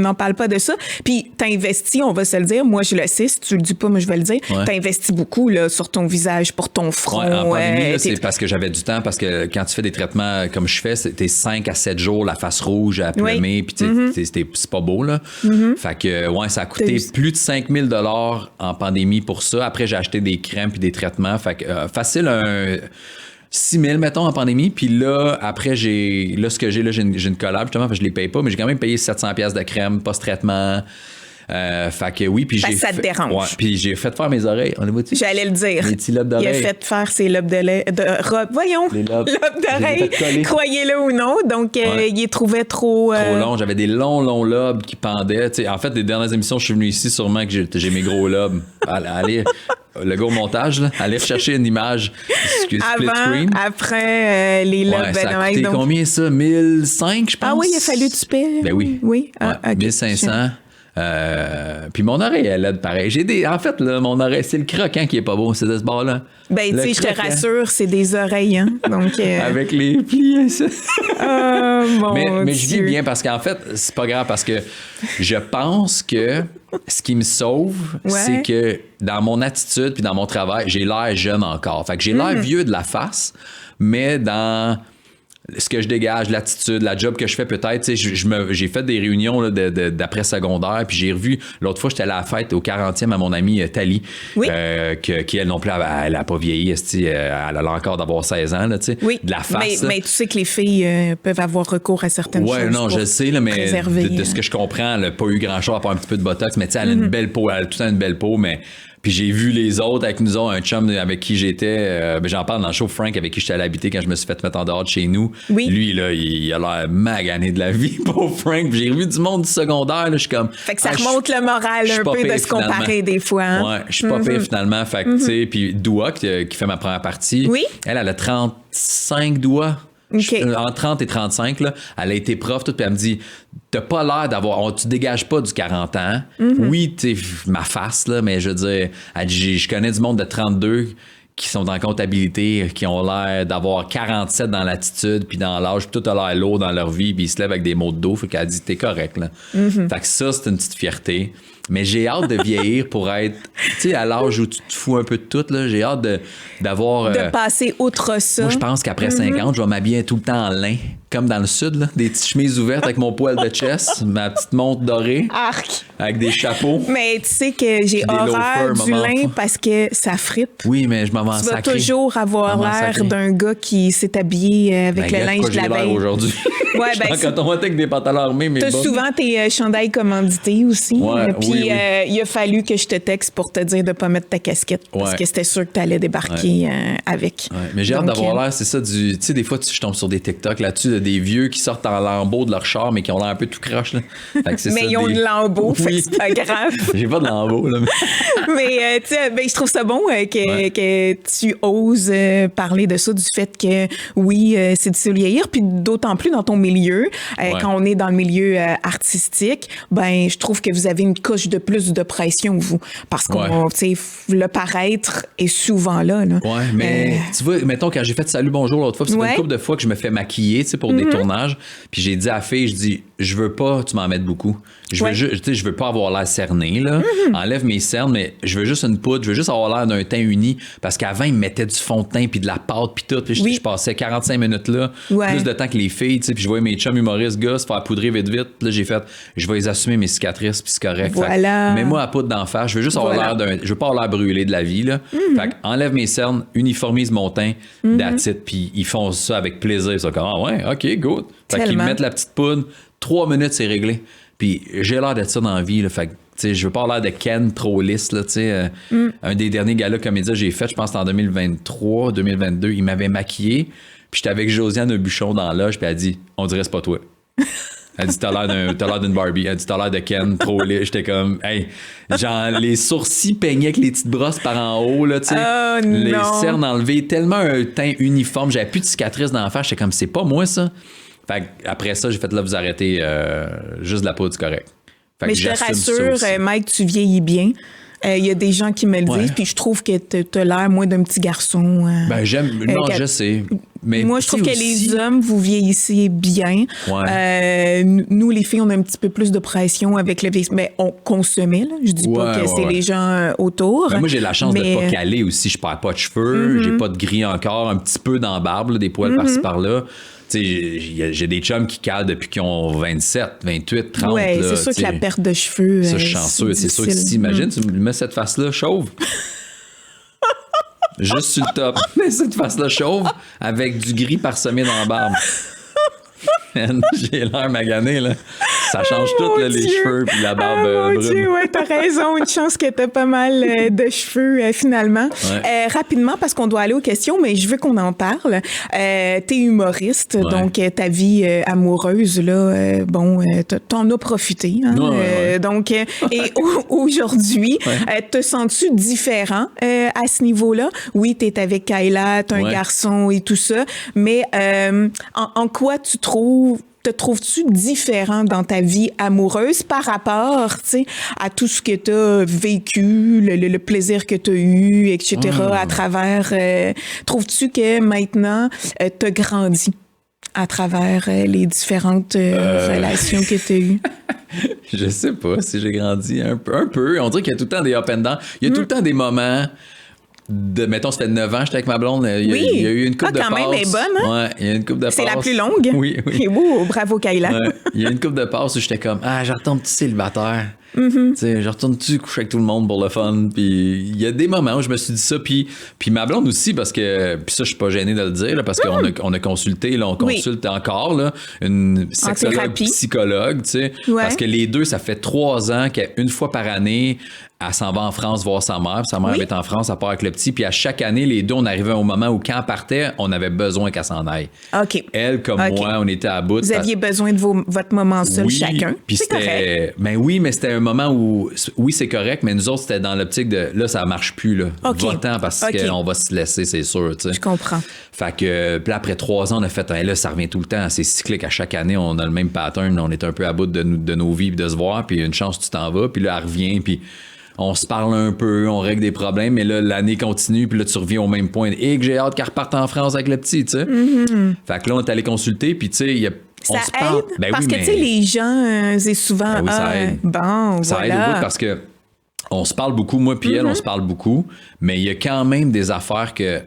n'en parlent pas de ça. Puis t'as investi, on va se le dire. Moi, je le sais. Si tu le dis pas, moi, je vais le dire. Ouais. T'as investi beaucoup là, sur ton visage, pour ton front. Ouais, en pandémie, là, t'es- c'est parce que j'avais du temps, parce que quand tu fais des traitements comme je fais, c'était 5 à 7 jours, la face rouge à plumer, puis c'est pas beau, là. Fait que, ouais, ça a coûté plus de 5 000 $ en pandémie pour ça. Après, j'ai acheté des crèmes puis des traitements. Fait que, facile, 6 000, mettons, en pandémie. Puis là, après, j'ai une collab, justement, parce que je les paye pas, mais j'ai quand même payé 700 pièces de crème, post-traitement. Fait que oui, puis Fait j'ai que ça te dérange. Ouais, puis j'ai fait faire mes oreilles. On les voit-tu? J'allais le dire. Les petits lobes Il a d'oreilles. fait faire ses lobes de robe. Voyons. Les lobes. d'oreilles. Je les ai fait coller. Croyez-le ou non. Donc, Ouais. il est trouvé trop. Trop long. J'avais des longs lobes qui pendaient. Tu sais, en fait, les dernières émissions, je suis venu ici, sûrement que j'ai mes gros lobes. Allez, le gros montage, là. Allez rechercher une image. Split Avant, screen. après, les lobes. Ouais, ça a ouais, coûté donc- combien ça? 1005, je pense. Ah oui, il a fallu que tu paies. Ben oui. Oui. Ouais, Ah, ok. 1500. Puis mon oreille, elle aide pareil. En fait, là, mon oreille, c'est le croquant qui est pas beau, c'est de ce bord-là. Ben, tu Le sais, je te croquant. rassure, c'est des oreilles, hein. Donc, Avec les plis, ça. oh, mon Mais je vis Dieu. bien parce qu'en fait, c'est pas grave parce que je pense que ce qui me sauve, Ouais. c'est que dans mon attitude puis dans mon travail, j'ai l'air jeune encore. Fait que j'ai l'air vieux de la face, mais dans ce que je dégage, l'attitude, la job que je fais peut-être, tu sais, j'ai fait des réunions là, d'après secondaire, puis j'ai revu, l'autre fois, j'étais à la fête au 40e à mon amie Thalie, Oui. qui elle non plus, elle a pas vieilli, elle a l'air encore d'avoir 16 ans, là, tu sais, Oui, de la face. mais tu sais que les filles peuvent avoir recours à certaines choses. Ouais, non, pour je sais, là, mais préserver, de ce que je comprends, elle n'a pas eu grand-chose à part un petit peu de botox, mais tu sais, elle a une belle peau, elle a tout le temps une belle peau, mais... Puis j'ai vu les autres avec nous autres, un chum avec qui j'étais, j'en parle dans le show, Frank, avec qui j'étais allé habiter quand je me suis fait mettre en dehors de chez nous. Oui. Lui, là, il a l'air magané de la vie, pauvre Frank. Puis j'ai revu du monde du secondaire, là, je suis comme... Fait que ça je- remonte le moral je suis un pas peu de pire, se comparer finalement. des fois. Hein? Ouais, je suis pas pire finalement. Fait que, tu sais, puis Doua, qui fait ma première partie, Oui. elle a 35 doigts. OK. En 30 et 35, là, elle a été prof, tout, puis elle me dit, t'as pas l'air d'avoir, tu dégages pas du 40 ans. Oui, tu sais, ma face, là, mais je veux dire, elle dit, je connais du monde de 32 qui sont en comptabilité, qui ont l'air d'avoir 47 dans l'attitude, puis dans l'âge, puis tout a l'air lourd dans leur vie, puis ils se lèvent avec des maux de dos. Fait qu'elle dit, t'es correct, là. Fait que ça, c'est une petite fierté. Mais j'ai hâte de vieillir pour être, tu sais, à l'âge où tu te fous un peu de tout, là. J'ai hâte d'avoir... de passer outre ça. Moi, je pense qu'après 50, je vais m'habiller tout le temps en lin, comme dans le sud, là. Des petites chemises ouvertes avec mon poil de chest, ma petite montre dorée. Arc. Avec des chapeaux. Mais tu sais que j'ai horreur du lin parce que ça frippe. Oui, mais je m'en vais en sacré. Tu vas toujours avoir l'air d'un gars qui s'est habillé avec le linge de la veille. Aujourd'hui. Ouais, ben, quand on va avec des pantalons armés, mais t'as souvent tes chandails commandités aussi. Ouais, puis il a fallu que je te texte pour te dire de pas mettre ta casquette parce que c'était sûr que tu allais débarquer avec. Ouais. Mais j'ai hâte d'avoir l'air, c'est ça, tu sais, des fois, je tombe sur des TikTok là-dessus, de des vieux qui sortent en lambeaux de leur char, mais qui ont l'air un peu tout croche, là. Mais ça, ils ont de lambeaux, c'est pas grave. J'ai pas de lambeaux, là. Mais tu sais, je trouve ça bon que tu oses parler de ça, du fait que oui, c'est difficile de vieillir, puis d'autant plus dans ton milieu, quand on est dans le milieu artistique, ben je trouve que vous avez une couche de plus de pression, vous, parce qu'on, tu sais, le paraître est souvent là. Ouais, mais tu vois, mettons, quand j'ai fait Salut, bonjour l'autre fois, puis c'est une couple de fois que je me fais maquiller, tu sais, pour des tournages, puis j'ai dit à la fille, je dis, je veux pas tu m'en mettes beaucoup. Je veux juste, tu sais, je veux pas avoir l'air cerné, là. Enlève mes cernes, mais je veux juste une poudre, je veux juste avoir l'air d'un teint uni, parce qu'avant, ils me mettaient du fond de teint, puis de la pâte, puis tout, puis je passais 45 minutes là, plus de temps que les filles, tu sais, puis je voyais mes chums humoristes, gars, se faire poudrer vite, puis là, j'ai fait, je vais les assumer mes cicatrices, puis c'est correct. Voilà. Mets-moi à poudre d'en face, je veux juste avoir l'air je veux pas avoir l'air brûlé de la vie, là. Fait enlève mes cernes, uniformise mon teint, that's it, puis ils font ça avec plaisir, ils sont comme, ah ouais, ok, good. Fait qu'ils me mettent la petite poudre, 3 minutes, c'est réglé. Puis j'ai l'air d'être ça dans la vie, là, fait que, tu sais, je veux pas avoir l'air de Ken trop lisse, là, tu sais. Un des derniers galas comédia que j'ai fait, je pense que c'était en 2023, 2022, il m'avait maquillé, puis j'étais avec Josiane Buchon dans la loge, puis elle a dit, on dirait c'est pas toi. Elle dit, t'as l'air d'une Barbie. Elle dit, t'as l'air de Ken, trop laid. J'étais comme, hey, genre, les sourcils peignaient avec les petites brosses par en haut, là, tu sais. Oh, les cernes enlevées, tellement un teint uniforme. J'avais plus de cicatrices dans la face. J'étais comme, c'est pas moi, ça. Fait après ça, j'ai fait, là, vous arrêtez, juste de la poudre, c'est correct. Fait mais je te rassure, Mike, tu vieillis bien. Il y a des gens qui me le disent, puis je trouve que t'as l'air, moi, d'un petit garçon. Ben, j'aime. Non, je sais. Mais moi, je trouve que les hommes, vous vieillissez bien. Nous, les filles, on a un petit peu plus de pression avec le vieillissement. Mais on consommait, là. Je dis pas que c'est les gens autour. Ben, moi, j'ai la chance de pas caler aussi. Je perds pas de cheveux, j'ai pas de gris encore, un petit peu dans la barbe, là, des poils par-ci par-là. J'ai des chums qui calent depuis qu'ils ont 27, 28, 30. Oui, c'est sûr que la perte de cheveux. Ça, je suis chanceux. C'est sûr que si t'imagines, tu me mets cette face-là chauve. Juste sur le top. Mais cette face-là chauve avec du gris parsemé dans la barbe. J'ai l'air magané, là. Ça change tout, là, les cheveux puis la barbe brune. Dieu, ouais, t'as raison. Une chance que t'as pas mal de cheveux, finalement. Rapidement, parce qu'on doit aller aux questions, mais je veux qu'on en parle. T'es humoriste, donc ta vie amoureuse, là, t'en as profité. Hein? Donc, et aujourd'hui, te sens-tu différent à ce niveau-là? Oui, t'es avec Kayla, t'as un garçon et tout ça, mais en quoi te trouves-tu différent dans ta vie amoureuse par rapport, tu sais, à tout ce que tu as vécu, le plaisir que tu as eu, etc., à travers... trouves-tu que maintenant, tu as grandi à travers les différentes relations que tu as eues? Je sais pas si j'ai grandi un peu. On dirait qu'il y a tout le temps des up and down. Il y a tout le temps des moments... mettons, ça fait 9 ans que j'étais avec ma blonde. Il y a eu une couple de passes. Quand même, elle est bonne, hein? Ouais, il y a une couple de passes. C'est la plus longue? Oui. Et bravo, Kayla. Il y a une couple de passes où j'étais comme, je retourne-tu célibataire? Tu sais, je retourne-tu coucher avec tout le monde pour le fun? Puis il y a des moments où je me suis dit ça. Puis ma blonde aussi, parce que, puis ça, je suis pas gêné de le dire, là, parce qu'on a consulté, là, on consulte encore, là, une sexologue, psychologue, tu sais. Parce que les deux, ça fait 3 ans qu'une fois par année, elle s'en va en France voir sa mère. Sa mère est en France, elle part avec le petit. Puis à chaque année, les deux, on arrivait au moment où quand elle partait, on avait besoin qu'elle s'en aille. OK. Elle, comme moi, on était à bout. Vous aviez besoin de votre moment seul chacun. Puis c'était... Ben oui, mais c'était un moment où... Oui, c'est correct, mais nous autres, c'était dans l'optique de... Là, ça marche plus, là. Va-t'en parce qu'on va se laisser, c'est sûr, tu sais. Je comprends. Fait que... Puis là, après 3 ans, on a fait... Là, ça revient tout le temps. C'est cyclique. À chaque année, on a le même pattern. On est un peu à bout de nos vies, de se voir. Puis une chance, tu t'en vas. Puis là, elle revient. Puis... on se parle un peu, on règle des problèmes, mais là, l'année continue, puis là, tu reviens au même point. Et que j'ai hâte qu'elle reparte en France avec le petit, tu sais. Fait que là, on est allé consulter, puis tu sais, ça aide? Ben parce que, tu sais, les gens, c'est souvent... Ben oui, ça aide. Bon, ça aide au bout parce que on se parle beaucoup, moi puis elle, on se parle beaucoup, mais il y a quand même des affaires que...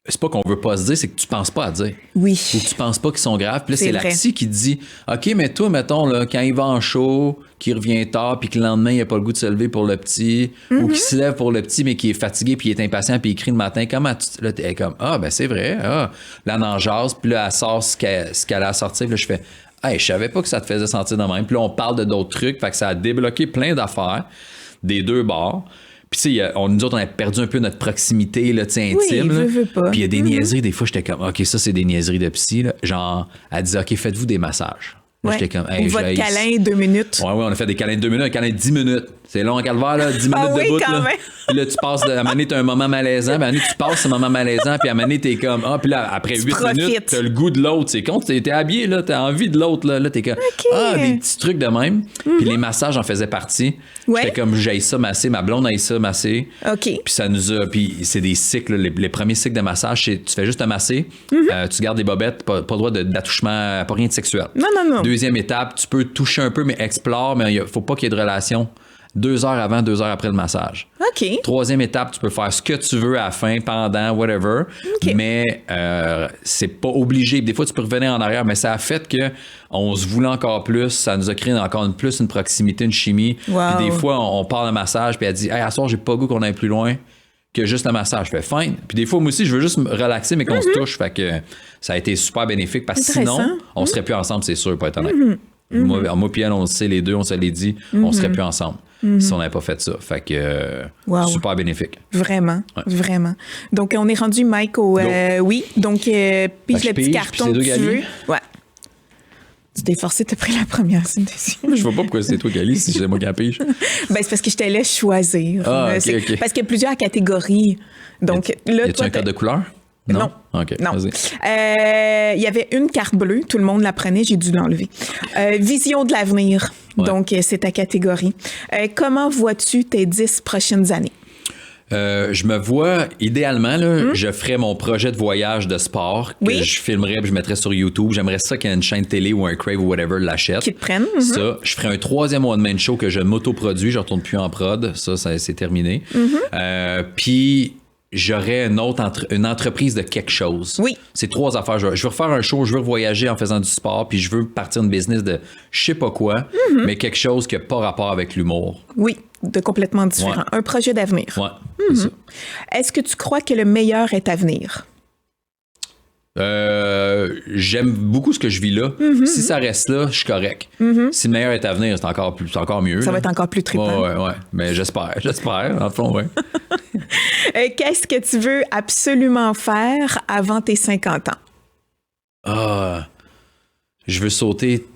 C'est pas qu'on veut pas se dire, c'est que tu penses pas à dire. Oui. Ou que tu penses pas qu'ils sont graves. Puis là, c'est la psy qui dit OK, mais toi, mettons, là, quand il va en show, qu'il revient tard, puis que le lendemain, il a pas le goût de se lever pour le petit, ou qu'il se lève pour le petit, mais qu'il est fatigué, puis il est impatient, puis il crie le matin, comment tu. Là, t'es comme ben c'est vrai. Là, elle en jase, puis là, elle sort ce qu'elle a à sortir, puis là, je fais hey, je savais pas que ça te faisait sentir de même. Puis là, on parle de d'autres trucs, fait que ça a débloqué plein d'affaires des deux bords. Puis, tu sais, nous autres, on a perdu un peu notre proximité là, intime. Oui, puis, il y a des niaiseries. Des fois, j'étais comme, OK, ça, c'est des niaiseries de psy. Là. Genre, elle disait, OK, faites-vous des massages. Là, j'étais comme, hey, votre câlin 2 minutes. Ouais, on a fait des câlins de 2 minutes, un câlin de 10 minutes. C'est long en calvaire, là, 10 minutes de bout. Là. Puis là, tu passes, à un moment donné, t'as un moment malaisant. Puis à un moment donné, tu passes ce moment malaisant. Puis à un moment donné, t'es comme, puis là, après 8 minutes, t'as le goût de l'autre. C'est con, t'es habillé, là, t'as envie de l'autre. Là, t'es comme, des petits trucs de même. Puis les massages en faisaient partie. J'étais comme, j'aille ça masser. Ma blonde aille ça masser. OK. Puis ça nous a, puis c'est des cycles, les premiers cycles de massage, tu fais juste te masser, tu gardes des bobettes, pas le droit d'attouchement, pas rien de sexuel. Non. Deuxième étape, tu peux toucher un peu, mais explore, mais il faut pas qu'il y ait de relation. 2 heures avant, 2 heures après le massage. OK. Troisième étape, tu peux faire ce que tu veux à la fin, pendant, whatever. Okay. Mais c'est pas obligé. Des fois, tu peux revenir en arrière, mais ça a fait que on se voulait encore plus. Ça nous a créé encore une proximité, une chimie. Wow. Puis des fois, on parle de massage, puis elle dit hey, à soir, j'ai pas goût qu'on aille plus loin que juste le massage. Je fais fine. Puis des fois, moi aussi, je veux juste me relaxer, mais qu'on se touche. Fait que ça a été super bénéfique parce que sinon, on serait plus ensemble, c'est sûr, pour être honnête. Moi puis elle, on le sait les deux, on se l'est dit, on serait plus ensemble si on n'avait pas fait ça. Fait que super bénéfique. Vraiment, vraiment. Donc, on est rendu, Mike, au... oui, donc, pige le petit carton que tu veux. Ouais. Tu t'es forcé, t'as pris la première, c'est une décision. Je vois pas pourquoi c'est toi qui lis si c'est moi qui la pige. C'est parce que je te laisse choisir. OK. Parce qu'il y a plusieurs catégories. Donc, là, y a-tu un code de couleur? Non. OK, non. Vas-y. Il y avait une carte bleue, tout le monde la prenait, j'ai dû l'enlever. Vision de l'avenir, donc c'est ta catégorie. Comment vois-tu tes 10 prochaines années? Je me vois, idéalement, là, je ferais mon projet de voyage de sport que je filmerais et je mettrais sur YouTube. J'aimerais ça qu'il y ait une chaîne télé ou un Crave ou whatever l'achète. Qui te prennent. Ça. Je ferais un 3e one-man show que je m'autoproduis. Je retourne plus en prod. Ça c'est terminé. Puis j'aurais une entreprise de quelque chose. Oui. C'est 3 affaires. Je veux refaire un show, je veux voyager en faisant du sport, puis je veux partir une business de je sais pas quoi, mais quelque chose qui n'a pas rapport avec l'humour. Oui, de complètement différent. Ouais. Un projet d'avenir. Ouais, c'est ça. Est-ce que tu crois que le meilleur est à venir? J'aime beaucoup ce que je vis là. Si ça reste là, je suis correct. Si le meilleur est à venir, c'est encore mieux. Ça va être encore plus trippant. Ouais. Mais j'espère, en fond, ouais. Qu'est-ce que tu veux absolument faire avant tes 50 ans? Je veux sauter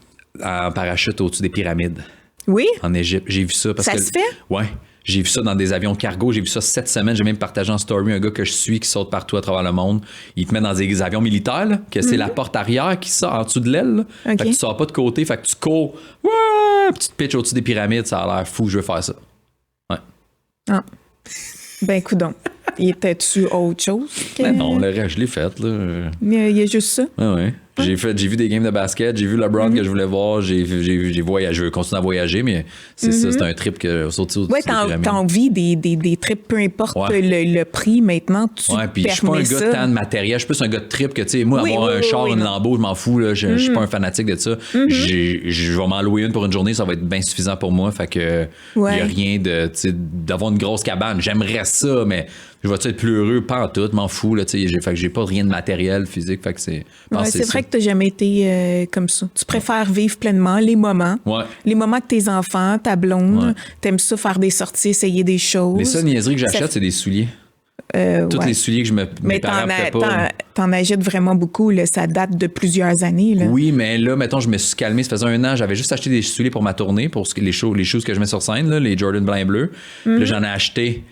en parachute au-dessus des pyramides. Oui? En Égypte. J'ai vu ça. Ça se fait? Ouais. J'ai vu ça dans des avions de cargo. J'ai vu ça cette semaine. J'ai même partagé en story un gars que je suis qui saute partout à travers le monde. Il te met dans des avions militaires, là, que c'est la porte arrière qui sort en dessous de l'aile. Fait que tu sors pas de côté. Fait que tu cours. Ouais! Puis tu te pitches au-dessus des pyramides. Ça a l'air fou. Je veux faire ça. Ouais. Ben, coudonc. Il était-tu autre chose? Ben non, le reste, je l'ai fait, là. Mais il y a juste ça? Ouais. J'ai vu des games de basket, j'ai vu LeBron que je voulais voir, j'ai voyagé, je veux continuer à voyager, mais c'est ça, c'est un trip que sauter au-dessus des pyramides. T'as envie des trips, peu importe le prix maintenant, tu puis je suis pas un gars de tant de matériel, je suis plus un gars de trip que, tu sais, moi, avoir un char, une Lambo, je m'en fous, là, je suis pas un fanatique de ça. Je vais m'en louer une pour une journée, ça va être bien suffisant pour moi, fait que il y a rien de, tu sais, d'avoir une grosse cabane, j'aimerais ça, mais je vais être plus heureux, pas en tout, m'en fous, là, tu sais, fait que j'ai pas rien de matériel physique, fait que c'est vrai que t'as jamais été comme ça. Tu préfères vivre pleinement les moments. Les moments que tes enfants, ta blonde, t'aimes ça faire des sorties, essayer des choses. Les seules niaiseries que j'achète, c'est des souliers. Tous les souliers que mes parents faisaient pas. T'en achètes vraiment beaucoup, là. Ça date de plusieurs années. Là. Oui, mais là, mettons, je me suis calmé. Ça faisait 1 an, j'avais juste acheté des souliers pour ma tournée, pour les choses que je mets sur scène, là, les Jordan blanc et bleu. Puis là, j'en ai acheté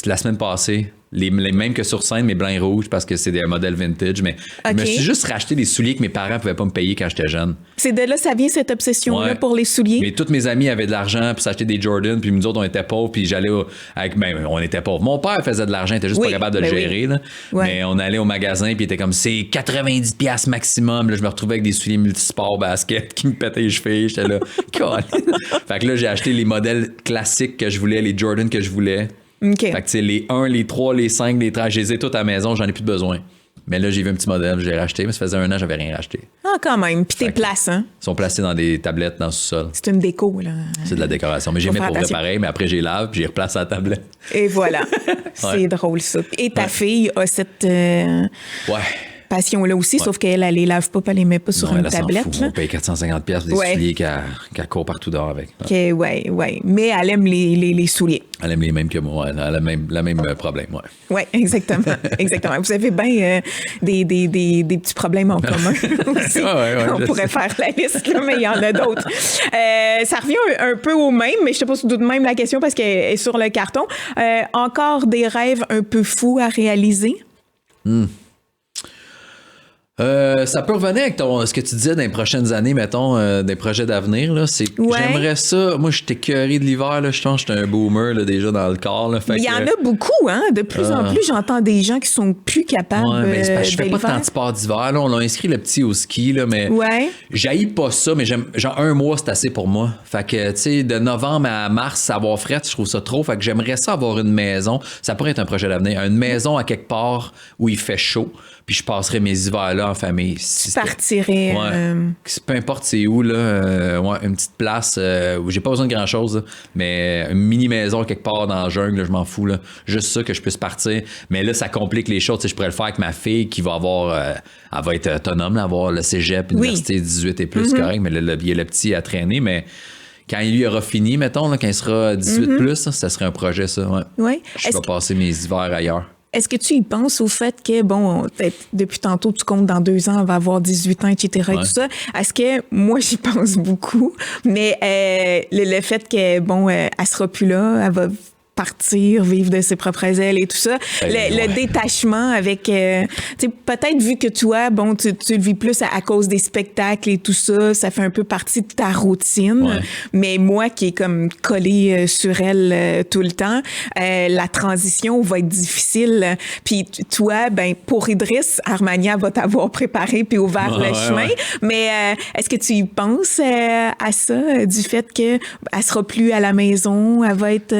la semaine passée. Les mêmes que sur scène, mais blanc et rouge, parce que c'est des modèles vintage. Mais je me suis juste racheté des souliers que mes parents ne pouvaient pas me payer quand j'étais jeune. C'est de là ça vient, cette obsession-là pour les souliers? Mais tous mes amis avaient de l'argent pour s'acheter des Jordan, puis nous autres, on était pauvres, puis j'allais on était pauvres. Mon père faisait de l'argent, il était juste pas capable de le gérer. Là. Ouais. Mais on allait au magasin, puis il était comme, c'est 90$ maximum. Là, je me retrouvais avec des souliers multisport basket qui me pétaient les chevilles. J'étais là, fait que là, j'ai acheté les modèles classiques que je voulais, les Jordan que je voulais. Okay. Fait que les 1, les 3, les 5, les 30, je les ai tous à la maison, j'en ai plus de besoin. Mais là, j'ai vu un petit modèle, j'ai racheté, mais ça faisait 1 an, j'avais rien racheté. Ah, quand même. Puis t'es places, hein? Ils sont placés dans des tablettes dans le sous-sol. C'est une déco, là. C'est de la décoration. Mais j'ai mis pour vrai pareil, mais après, j'ai lave, puis j'ai replace à la tablette. Et voilà. C'est drôle, ça. Et ta fille a cette passion-là aussi, sauf qu'elle, elle les lave pas, elle les met pas sur une tablette. On paye 450$ pour des souliers qu'elle court partout dehors avec. Oui. Mais elle aime les souliers. Elle aime les mêmes que moi. Elle a le même problème, Oui, exactement. Vous avez bien des petits problèmes en commun aussi. On pourrait faire la liste, là, mais il y en a d'autres. Ça revient un peu au même, mais je te pose tout de même la question parce qu'elle est sur le carton. Encore des rêves un peu fous à réaliser? Ça peut revenir avec ce que tu disais dans les prochaines années, mettons, des projets d'avenir. Là, j'aimerais ça. Moi, j'étais écœuré de l'hiver. Là, je pense que j'étais un boomer là, déjà dans le corps. Là, il y en a beaucoup. Hein? De plus en plus, j'entends des gens qui sont plus capables mais je fais pas tant de sport d'hiver. Là. On l'a inscrit le petit au ski, là, mais j'haïs pas ça. Mais genre 1 mois, c'est assez pour moi. Fait que, tu sais, de novembre à mars, avoir fret, je trouve ça trop. Fait que j'aimerais ça avoir une maison. Ça pourrait être un projet d'avenir. Une maison à quelque part où il fait chaud. Puis je passerais mes hivers là en famille. Tu partirais. Peu importe c'est où, là, une petite place où j'ai pas besoin de grand-chose, là, mais une mini-maison quelque part dans la jungle, là, je m'en fous. Là. Juste ça que je puisse partir. Mais là, ça complique les choses. Je pourrais le faire avec ma fille qui va avoir... elle va être autonome, là, avoir le cégep, l'université 18 et plus, correct. Mais il y a le petit à traîner, mais... Quand il lui aura fini, mettons, là, quand il sera 18 plus, ça serait un projet, ça. Ouais. Je vais passer mes hivers ailleurs. Est-ce que tu y penses au fait que, bon, depuis tantôt, tu comptes dans 2 ans, on va avoir 18 ans, etc. et tout ça. Est-ce que, moi, j'y pense beaucoup, mais le fait que, bon, elle sera plus là, elle va partir, vivre de ses propres ailes et tout ça. Le détachement avec... tu sais, peut-être vu que toi, bon, tu le vis plus à cause des spectacles et tout ça, ça fait un peu partie de ta routine. Mais moi, qui est comme collée sur elle tout le temps, la transition va être difficile. Puis toi, ben pour Idriss, Armania va t'avoir préparé puis ouvert le chemin. Mais est-ce que tu y penses à ça, du fait qu'elle sera plus à la maison, elle va être...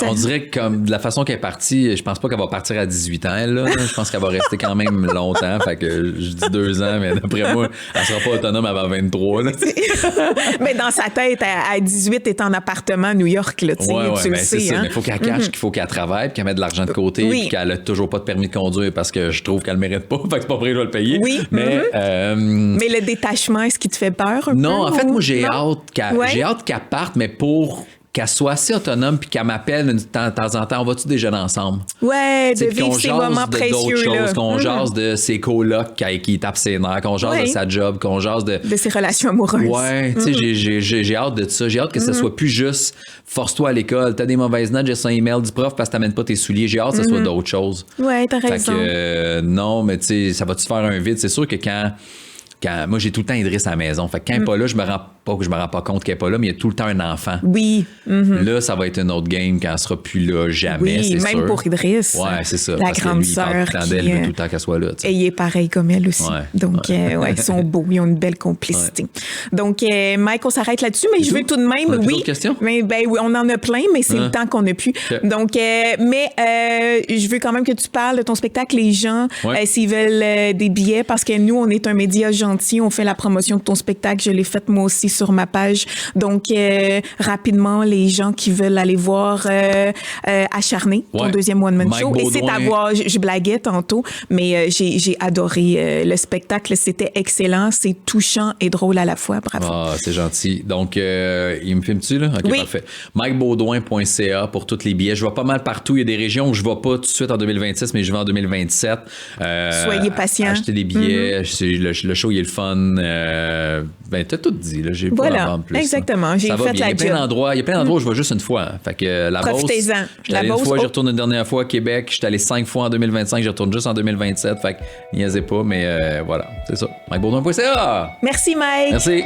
on dirait que comme de la façon qu'elle est partie, je pense pas qu'elle va partir à 18 ans, elle, là. Je pense qu'elle va rester quand même longtemps. Fait que je dis 2 ans, mais d'après moi, elle sera pas autonome avant 23. Là. Mais dans sa tête, à 18, elle est en appartement à New York. Là, tu le sais. Ça. Mais il faut qu'elle cache qu'il faut qu'elle travaille, puis qu'elle mette de l'argent de côté, puis qu'elle a toujours pas de permis de conduire parce que je trouve qu'elle le mérite pas. Fait que c'est pas vrai que je vais le payer. Mais le détachement, est-ce qui te fait peur? Non, en fait, moi, j'ai hâte qu'elle parte, mais pour qu'elle soit assez autonome puis qu'elle m'appelle de temps en temps, on va-tu déjeuner ensemble? Ouais, de vivre ces moments précieux. Qu'on jase de ses colocs qui tapent ses nerfs, qu'on jase de sa job, qu'on jase de ses relations amoureuses. Ouais, tu sais, j'ai hâte de ça. J'ai hâte que ça soit plus juste force-toi à l'école, t'as des mauvaises notes, j'ai reçu un email du prof parce que t'amènes pas tes souliers. J'ai hâte que ça soit d'autres choses. Ouais, t'as raison. Fait que non, mais tu sais, ça va-tu faire un vide? C'est sûr que quand moi, j'ai tout le temps Idriss à la maison. Fait que quand elle n'est pas là, je me rends pas compte qu'elle n'est pas là, mais il y a tout le temps un enfant. Oui. Là, ça va être une autre game quand elle sera plus là, jamais, c'est sûr. Oui, même pour Idriss. Ouais, c'est ça. La grande sœur. Elle veut tout le temps qu'elle soit là. T'sais. Et il est pareil comme elle aussi. Donc, ils sont beaux. Ils ont une belle complicité. Donc, Mike, on s'arrête là-dessus, mais je veux tout de même... On a d'autres questions? Oui, on en a plein, mais c'est le temps qu'on a pu. Okay. Donc, je veux quand même que tu parles de ton spectacle. Les gens, s'ils veulent des billets, parce que nous, on est un média gentil. On fait la promotion de ton spectacle. Je l'ai faite moi aussi sur ma page. Donc, rapidement, les gens qui veulent aller voir Acharné, ton deuxième one-man show. Et c'est à voir, je blaguais tantôt, mais j'ai adoré le spectacle. C'était excellent. C'est touchant et drôle à la fois. Bravo. Ah, c'est gentil. Donc, il me filme-tu, là? OK, parfait. MikeBaudouin.ca pour tous les billets. Je vais pas mal partout. Il y a des régions où je vais pas tout de suite en 2026, mais je vais en 2027. Soyez patients. Acheter des billets. Le show, il est est le fun. Ben, t'as tout dit, là. J'ai pas à en vendre plus. Exactement. J'ai fait la job. Il y a plein d'endroits où je vais juste une fois. Hein. Fait que la Beauce, j'étais allé une fois, j'y retourne une dernière fois. Québec, j'étais allé 5 fois en 2025, j'y retourne juste en 2027. Fait que niaisez pas, mais voilà, c'est ça. MikeBaudouin.ca. Merci, Mike. Merci.